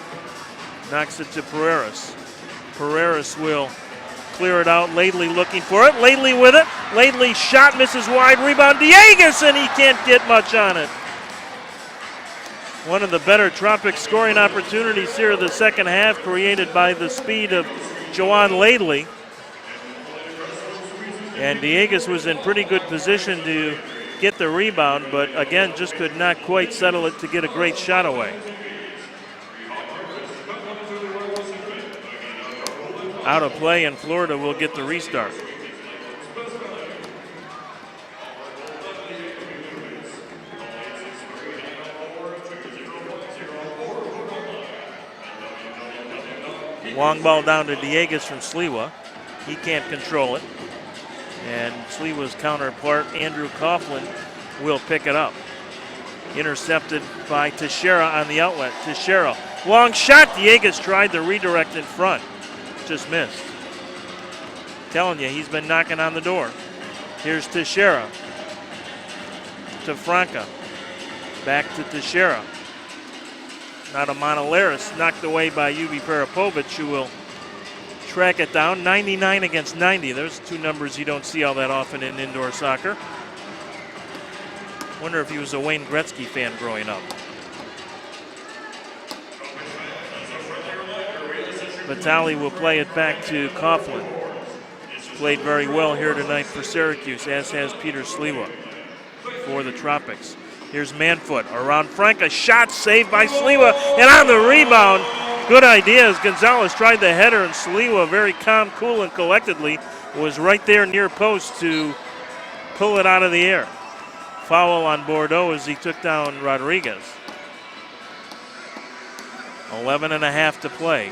Speaker 1: knocks it to Pereiras. Pereiras will clear it out. Laidley looking for it. Laidley with it. Laidley shot, misses wide. Rebound, Diegas, and he can't get much on it. One of the better Tropics scoring opportunities here in the second half, created by the speed of Joanne Laidley. And Diegas was in pretty good position to get the rebound, but again, just could not quite settle it to get a great shot away. Out of play, and Florida will get the restart. Long ball down to Diegas from Sliwa. He can't control it. And Sliwa's counterpart, Andrew Coughlin, will pick it up. Intercepted by Teixeira on the outlet. Teixeira, long shot. Diegas tried the redirect in front. Just missed. Telling you, he's been knocking on the door. Here's Teixeira to Franca. Back to Teixeira. Now to Monolaris, knocked away by UB Parapovic, who will track it down. 99 against 90. There's two numbers you don't see all that often in indoor soccer. Wonder if he was a Wayne Gretzky fan growing up. Vitale will play it back to Coughlin. He's played very well here tonight for Syracuse, as has Peter Sliwa for the Tropics. Here's Manfoot around Frank, a shot saved by Sliwa, and on the rebound, good idea as Gonzalez tried the header, and Sliwa, very calm, cool, and collectedly, was right there near post to pull it out of the air. Foul on Bordeaux as he took down Rodriguez. 11.5 to play.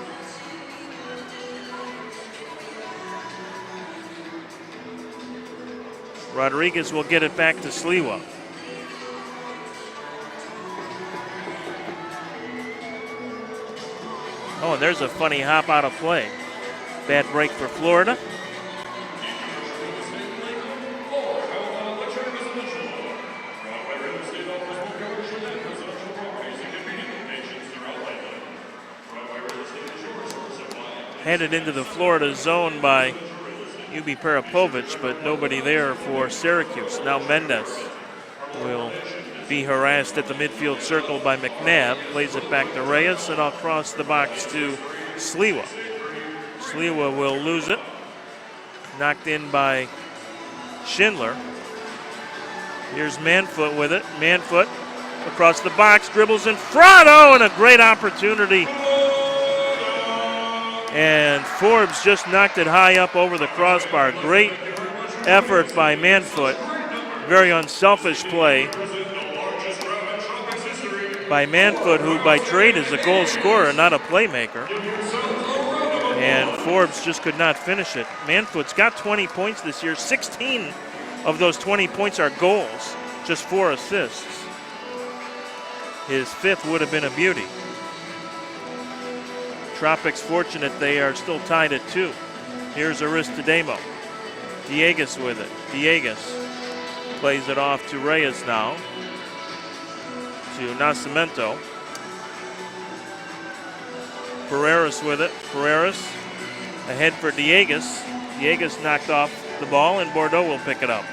Speaker 1: Rodriguez will get it back to Sliwa. Oh, and there's a funny hop out of play. Bad break for Florida. Headed into the Florida zone by Ubi Parapovic, but nobody there for Syracuse. Now Mendez will be harassed at the midfield circle by McNabb. Plays it back to Reyes and across the box to Sliwa. Sliwa will lose it. Knocked in by Schindler. Here's Manfoot with it. Manfoot across the box, dribbles in front. Oh, and a great opportunity. And Forbes just knocked it high up over the crossbar. Great effort by Manfoot. Very unselfish play by Manfoot, who by trade is a goal scorer, not a playmaker. And Forbes just could not finish it. Manfoot's got 20 points this year. 16 of those 20 points are goals, just 4 assists. His 5th would have been a beauty. Tropics fortunate they are still tied at 2. Here's Aristodemo. Diegues with it. Diegues plays it off to Reyes now. To Nascimento. Pereira's with it. Pereira's ahead for Diegues. Diegues knocked off the ball, and Bordeaux will pick it up.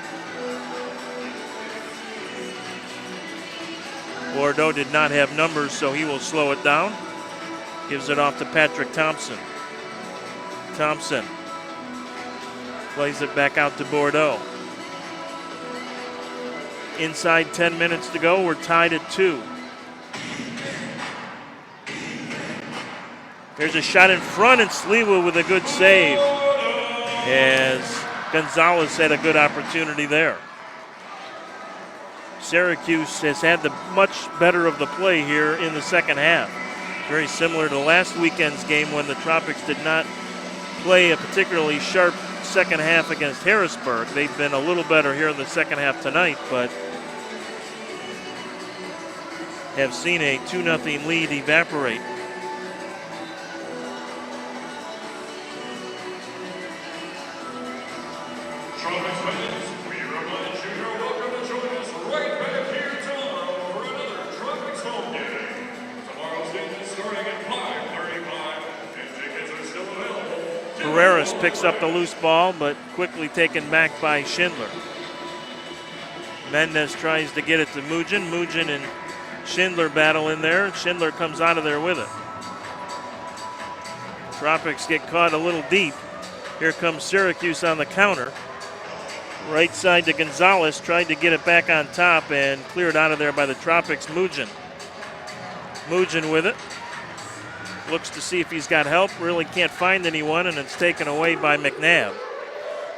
Speaker 1: Bordeaux did not have numbers, so he will slow it down. Gives it off to Patrick Thompson. Thompson plays it back out to Bordeaux. Inside 10 minutes to go, we're tied at 2. There's a shot in front, and Sliwa with a good save, as Gonzalez had a good opportunity there. Syracuse has had the much better of the play here in the second half. Very similar to last weekend's game when the Tropics did not play a particularly sharp second half against Harrisburg. They've been a little better here in the second half tonight, but have seen a 2-0 lead evaporate.
Speaker 6: Tropics fans, we remind you you're welcome to join us right back here tomorrow for another Tropics home game. Tomorrow's game is starting at 5:35, and tickets are still available.
Speaker 1: Pereira's picks up the loose ball, but quickly taken back by Schindler. Mendez tries to get it to Mugin. Mugin and Schindler battle in there. Schindler comes out of there with it. Tropics get caught a little deep. Here comes Syracuse on the counter. Right side to Gonzalez, tried to get it back on top and cleared out of there by the Tropics. Mugin. Mugin with it. Looks to see if he's got help. Really can't find anyone, and it's taken away by McNabb.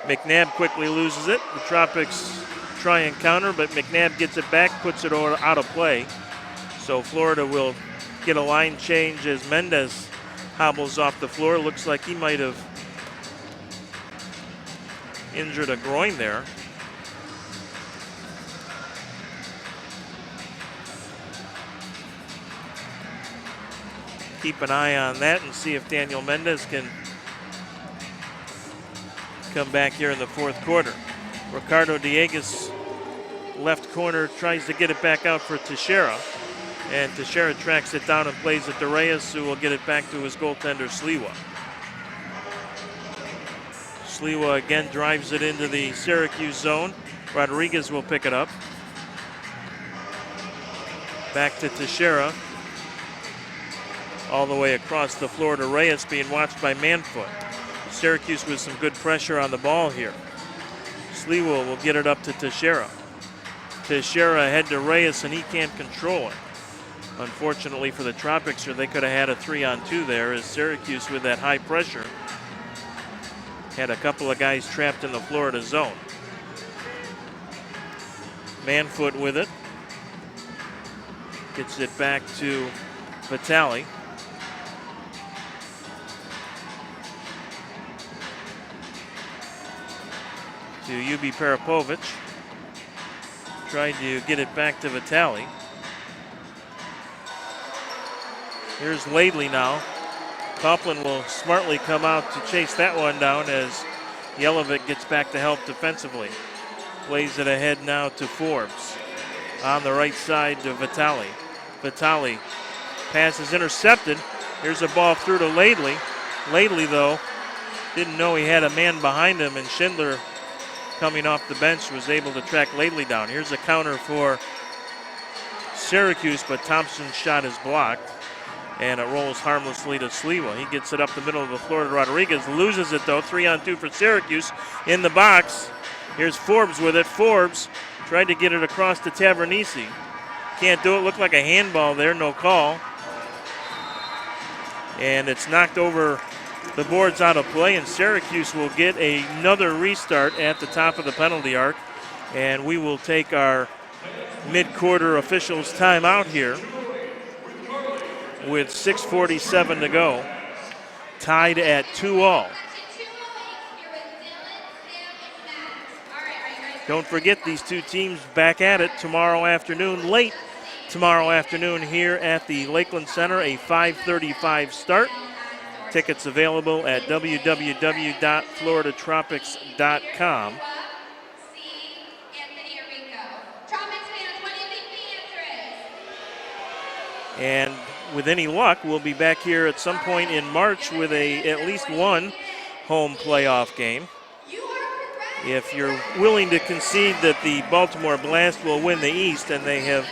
Speaker 1: McNabb quickly loses it. The Tropics try and counter, but McNabb gets it back, puts it out of play. So Florida will get a line change as Mendez hobbles off the floor. Looks like he might have injured a groin there. Keep an eye on that and see if Daniel Mendez can come back here in the fourth quarter. Ricardo Diegues, left corner, tries to get it back out for Teixeira. And Teixeira tracks it down and plays it to Reyes, who will get it back to his goaltender, Sliwa. Sliwa again drives it into the Syracuse zone. Rodriguez will pick it up. Back to Teixeira. All the way across the floor to Reyes, being watched by Manfoot. Syracuse with some good pressure on the ball here. Sliwa will get it up to Teixeira. Teixeira ahead to Reyes, and he can't control it. Unfortunately for the Tropics, or they could have had a 3-on-2 there, as Syracuse with that high pressure had a couple of guys trapped in the Florida zone. Manfoot with it. Gets it back to Vitale. To Ubi Parapovic. Tried to get it back to Vitale. Here's Laidley now. Coughlin will smartly come out to chase that one down as Jelinek gets back to help defensively. Plays it ahead now to Forbes. On the right side to Vitale. Vitale. Pass is intercepted. Here's a ball through to Laidley. Laidley, though, didn't know he had a man behind him, and Schindler, coming off the bench, was able to track Laidley down. Here's a counter for Syracuse, but Thompson's shot is blocked, and it rolls harmlessly to Sliwa. He gets it up the middle of the floor to Rodriguez, loses it though. 3-on-2 for Syracuse in the box. Here's Forbes with it. Forbes tried to get it across to Tavernisi. Can't do it. Looked like a handball there, no call. And it's knocked over the boards out of play, and Syracuse will get another restart at the top of the penalty arc. And we will take our mid-quarter officials timeout here with 6:47 to go. Tied at 2-all. Don't forget, these two teams back at it tomorrow afternoon, late tomorrow afternoon here at the Lakeland Center, a 5:35 start. Tickets available at www.floridatropics.com. And with any luck, we'll be back here at some point in March with at least one home playoff game. If you're willing to concede that the Baltimore Blast will win the East, and they have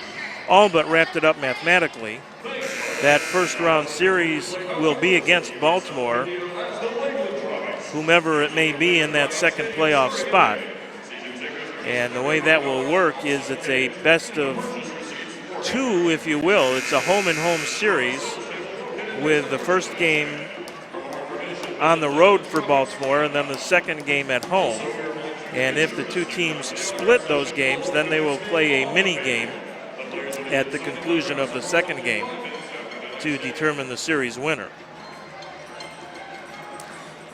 Speaker 1: all but wrapped it up mathematically, that first round series will be against Baltimore, whomever it may be in that second playoff spot. And the way that will work is it's a best of two, if you will. It's a home-and-home series with the first game on the road for Baltimore and then the second game at home. And if the two teams split those games, then they will play a mini game at the conclusion of the second game to determine the series winner.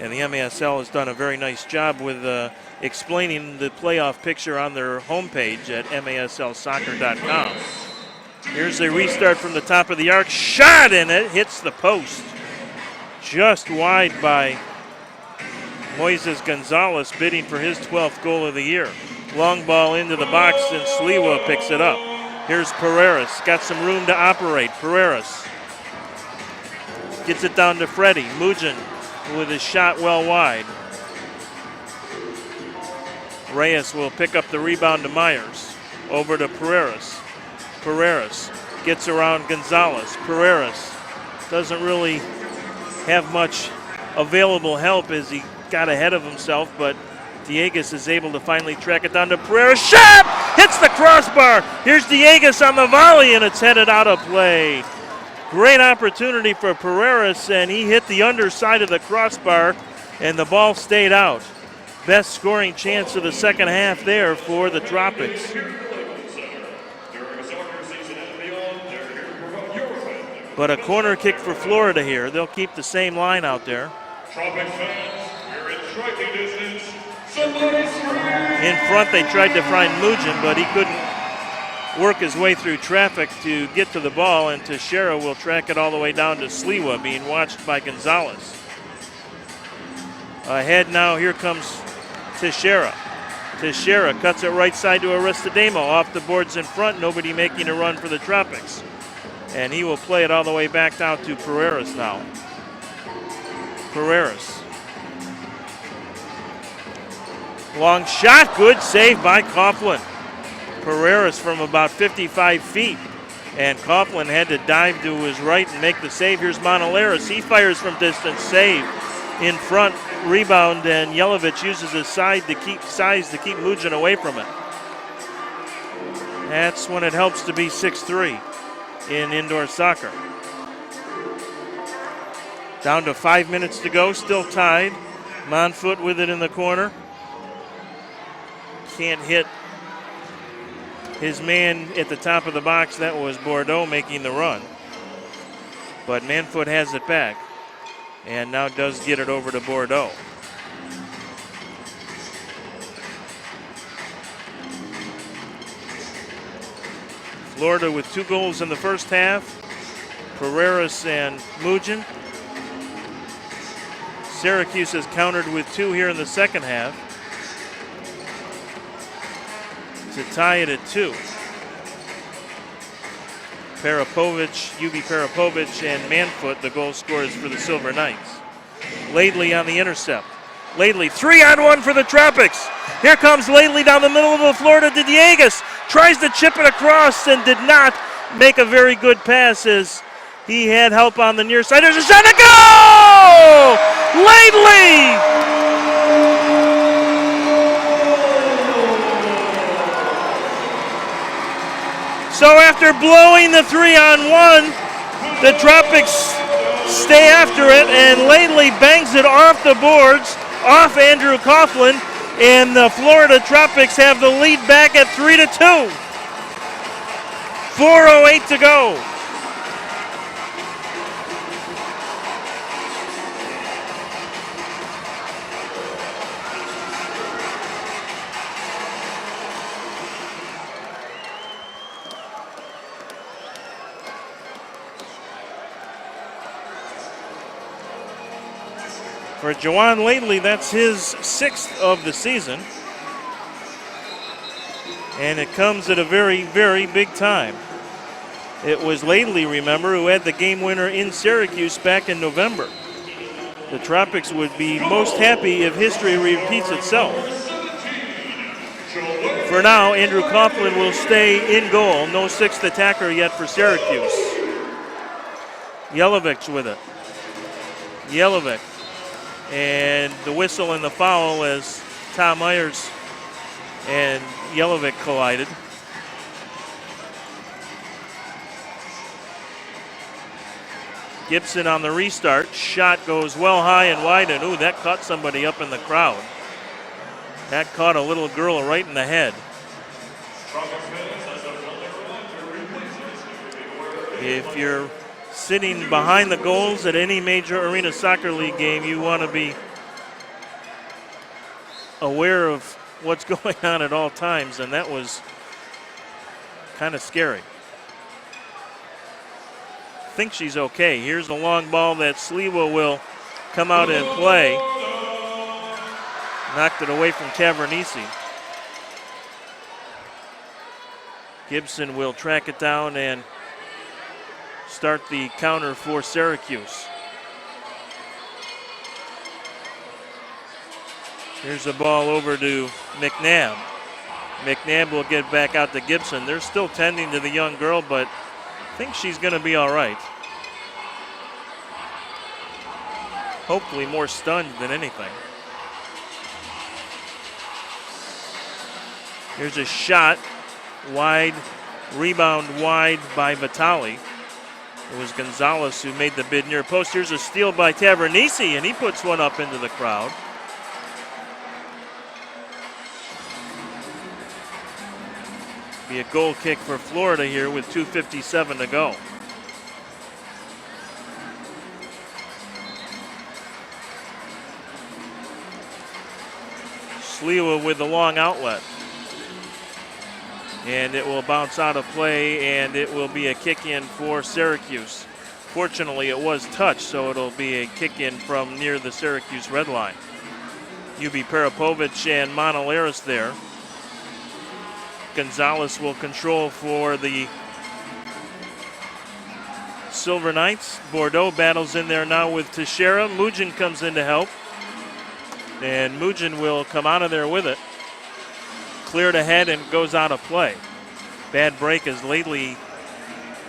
Speaker 1: And the MASL has done a very nice job with explaining the playoff picture on their homepage at maslsoccer.com. Here's a restart from the top of the arc. Shot, and it hits the post. Just wide by Moises Gonzalez, bidding for his 12th goal of the year. Long ball into the box, and Sliwa picks it up. Here's Pereiras. Got some room to operate. Pereiras gets it down to Freddie. Mugin with his shot well wide. Reyes will pick up the rebound to Myers. Over to Pereiras. Pereiras gets around Gonzalez. Pereiras doesn't really have much available help as he got ahead of himself, but Diegues is able to finally track it down to Pereiras. Shot! Hits the crossbar. Here's Diegues on the volley, and it's headed out of play. Great opportunity for Pereiras, and he hit the underside of the crossbar, and the ball stayed out. Best scoring chance of the second half there for the Tropics. But a corner kick for Florida here. They'll keep the same line out there.
Speaker 6: Tropics fans, you're in striking distance. Somebody scream!
Speaker 1: In front, they tried to find Mugin, but he couldn't work his way through traffic to get to the ball, and Teixeira will track it all the way down to Sliwa, being watched by Gonzalez. Ahead now, here comes Teixeira. Teixeira cuts it right side to Aristodemo. Off the boards in front, nobody making a run for the Tropics. And he will play it all the way back down to Pereiras now. Pereiras Long shot, good save by Coughlin. Pereiras from about 55 feet. And Coughlin had to dive to his right and make the save. Here's Monaleras. He fires from distance, save in front, rebound, and Yelovich uses his size to keep Mujin away from it. That's when it helps to be 6-3 in indoor soccer. Down to 5 minutes to go, still tied. Monfoot with it in the corner. Can't hit his man at the top of the box. That was Bordeaux making the run. But Manfoot has it back and now does get it over to Bordeaux. Florida with 2 goals in the first half. Pereiras and Mujin. Syracuse has countered with 2 here in the second half to tie it at 2. UB Parapovich and Manfoot, the goal scorers for the Silver Knights. Laidley on the intercept. Laidley, 3-on-1 for the Tropics. Here comes Laidley down the middle of the floor to Diegas. Tries to chip it across and did not make a very good pass as he had help on the near side. There's a shot to go! Laidley! So after blowing the 3-on-1, the Tropics stay after it, and Laidley bangs it off the boards, off Andrew Coughlin, and the Florida Tropics have the lead back at 3-2. 4:08 to go. For Jawan Laidley, that's his 6th of the season. And it comes at a very, very big time. It was Laidley, remember, who had the game winner in Syracuse back in November. The Tropics would be most happy if history repeats itself. For now, Andrew Coughlin will stay in goal. No 6th attacker yet for Syracuse. Yelovich with it. Yelovich. And the whistle and the foul as Tom Myers and Yelovich collided. Gibson on the restart. Shot goes well high and wide, and ooh, that caught somebody up in the crowd. That caught a little girl right in the head. If you're sitting behind the goals at any major Arena Soccer League game, you want to be aware of what's going on at all times, and that was kind of scary. I think she's okay. Here's the long ball that Sliwa will come out and play. Knocked it away from Tavernisi. Gibson will track it down and start the counter for Syracuse. Here's the ball over to McNabb. McNabb will get back out to Gibson. They're still tending to the young girl, but I think she's going to be all right. Hopefully more stunned than anything. Here's a shot, wide, rebound wide by Vitali. It was Gonzalez who made the bid near post. Here's a steal by Tavernisi, and he puts one up into the crowd. Be a goal kick for Florida here with 2:57 to go. Sliwa with the long outlet. And it will bounce out of play, and it will be a kick-in for Syracuse. Fortunately, it was touched, so it'll be a kick-in from near the Syracuse red line. UB Parapovich and Monaleras there. Gonzalez will control for the Silver Knights. Bordeaux battles in there now with Teixeira. Mujin comes in to help. And Mugin will come out of there with it. Cleared ahead and goes out of play. Bad break as Lately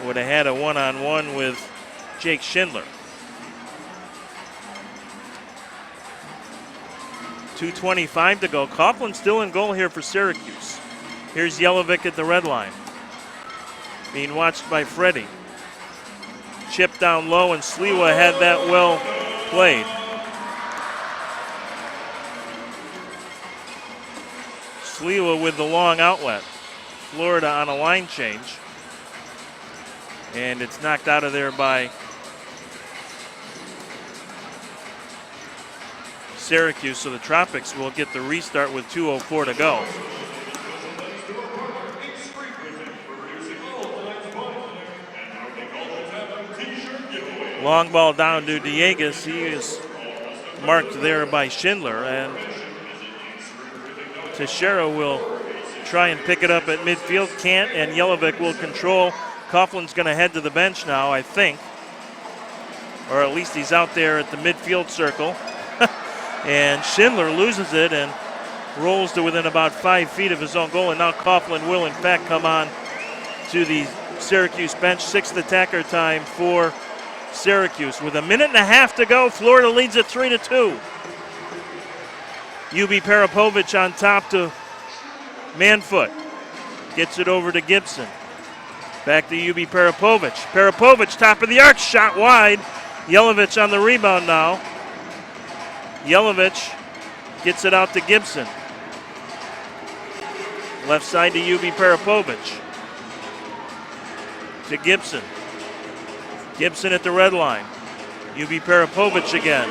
Speaker 1: would have had a one-on-one with Jake Schindler. 2:25 to go. Coughlin still in goal here for Syracuse. Here's Jelinek at the red line. Being watched by Freddie. Chip down low, and Sliwa had that well played. Sliwa with the long outlet. Florida on a line change. And it's knocked out of there by Syracuse, so the Tropics will get the restart with 2:04 to go. Long ball down to Diegues. He is marked there by Schindler, and Teixeira will try and pick it up at midfield. Can't, and Jelinek will control. Coughlin's going to head to the bench now, I think. Or at least he's out there at the midfield circle. And Schindler loses it and rolls to within about 5 feet of his own goal. And now Coughlin will, in fact, come on to the Syracuse bench. 6th attacker time for Syracuse. With a minute and a half to go, Florida leads it 3-2. UB Parapovich on top to Manfoot. Gets it over to Gibson. Back to UB Parapovich. Parapovich, top of the arc, shot wide. Jelinek on the rebound now. Jelinek gets it out to Gibson. Left side to UB Parapovich. To Gibson. Gibson at the red line. UB Parapovich again.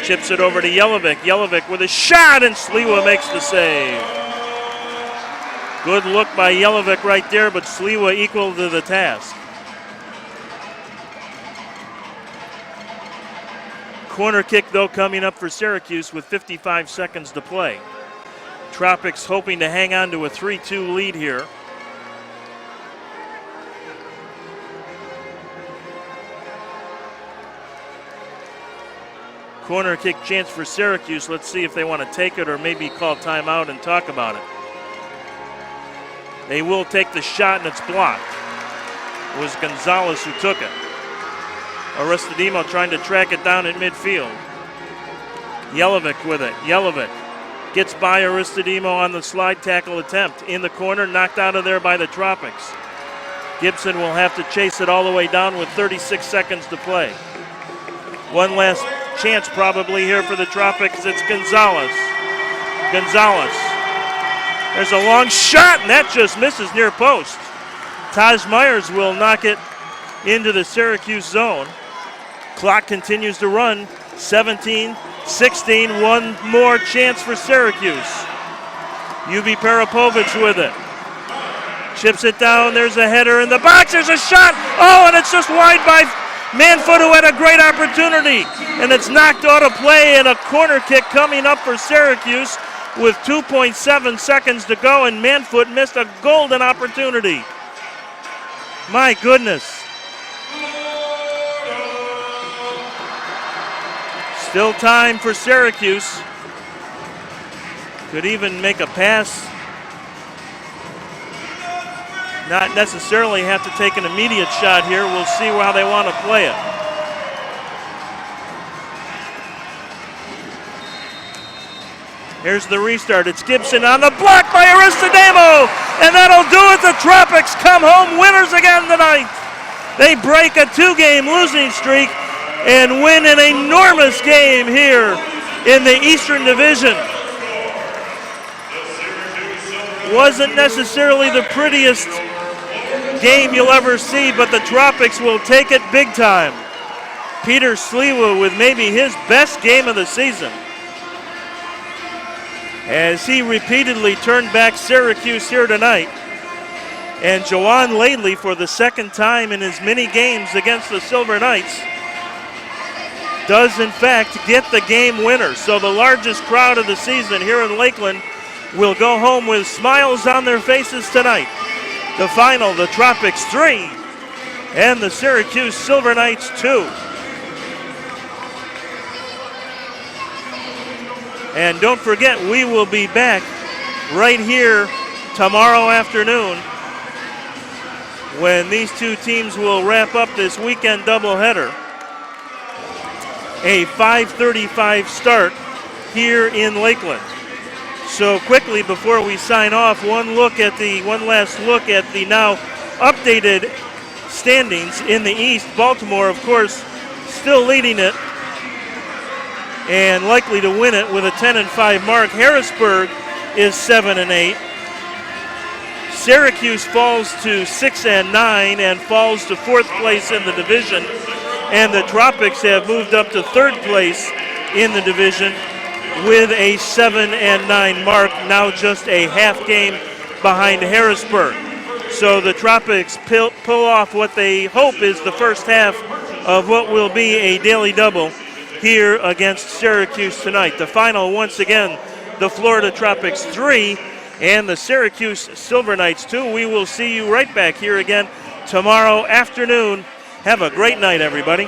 Speaker 1: Chips it over to Jelinek. Jelinek with a shot, and Sliwa makes the save. Good look by Jelinek right there, but Sliwa equal to the task. Corner kick, though, coming up for Syracuse with 55 seconds to play. Tropics hoping to hang on to a 3-2 lead here. Corner kick chance for Syracuse. Let's see if they want to take it or maybe call timeout and talk about it. They will take the shot, and it's blocked. It was Gonzalez who took it. Aristodemo trying to track it down at midfield. Jelinek with it. Jelinek gets by Aristodemo on the slide tackle attempt. In the corner, knocked out of there by the Tropics. Gibson will have to chase it all the way down with 36 seconds to play. One last chance probably here for the Tropics. It's Gonzalez. Gonzalez. There's a long shot, and that just misses near post. Taj Myers will knock it into the Syracuse zone. Clock continues to run. 17-16. One more chance for Syracuse. UB Parapovich with it. Chips it down. There's a header in the box. There's a shot. Oh, and it's just wide by Manfoot, who had a great opportunity. And it's knocked out of play, and a corner kick coming up for Syracuse with 2.7 seconds to go, and Manfoot missed a golden opportunity. My goodness. Still time for Syracuse. Could even make a pass. Not necessarily have to take an immediate shot here. We'll see how they want to play it. Here's the restart. It's Gibson on the block by Aristodemo, and that'll do it. The Tropics come home winners again tonight. They break a 2-game losing streak and win an enormous game here in the Eastern Division. Wasn't necessarily the prettiest game you'll ever see, but the Tropics will take it big time. Peter Sliwa with maybe his best game of the season, as he repeatedly turned back Syracuse here tonight. And Joanne Lately, for the second time in his many games against the Silver Knights, does in fact get the game winner. So the largest crowd of the season here in Lakeland will go home with smiles on their faces tonight. The final, the Tropics 3 and the Syracuse Silver Knights 2. And don't forget, we will be back right here tomorrow afternoon when these two teams will wrap up this weekend doubleheader. A 5:35 start here in Lakeland. So quickly before we sign off, one last look at the now updated standings in the East. Baltimore, of course, still leading it and likely to win it with a 10-5 mark. Harrisburg is 7-8. Syracuse falls to 6-9 and falls to 4th place in the division. And the Tropics have moved up to 3rd place in the division with a 7-9 mark, now just a half game behind Harrisburg. So the Tropics pull off what they hope is the first half of what will be a daily double here against Syracuse tonight. The final, once again, the Florida Tropics 3 and the Syracuse Silver Knights 2. We will see you right back here again tomorrow afternoon. Have a great night, everybody.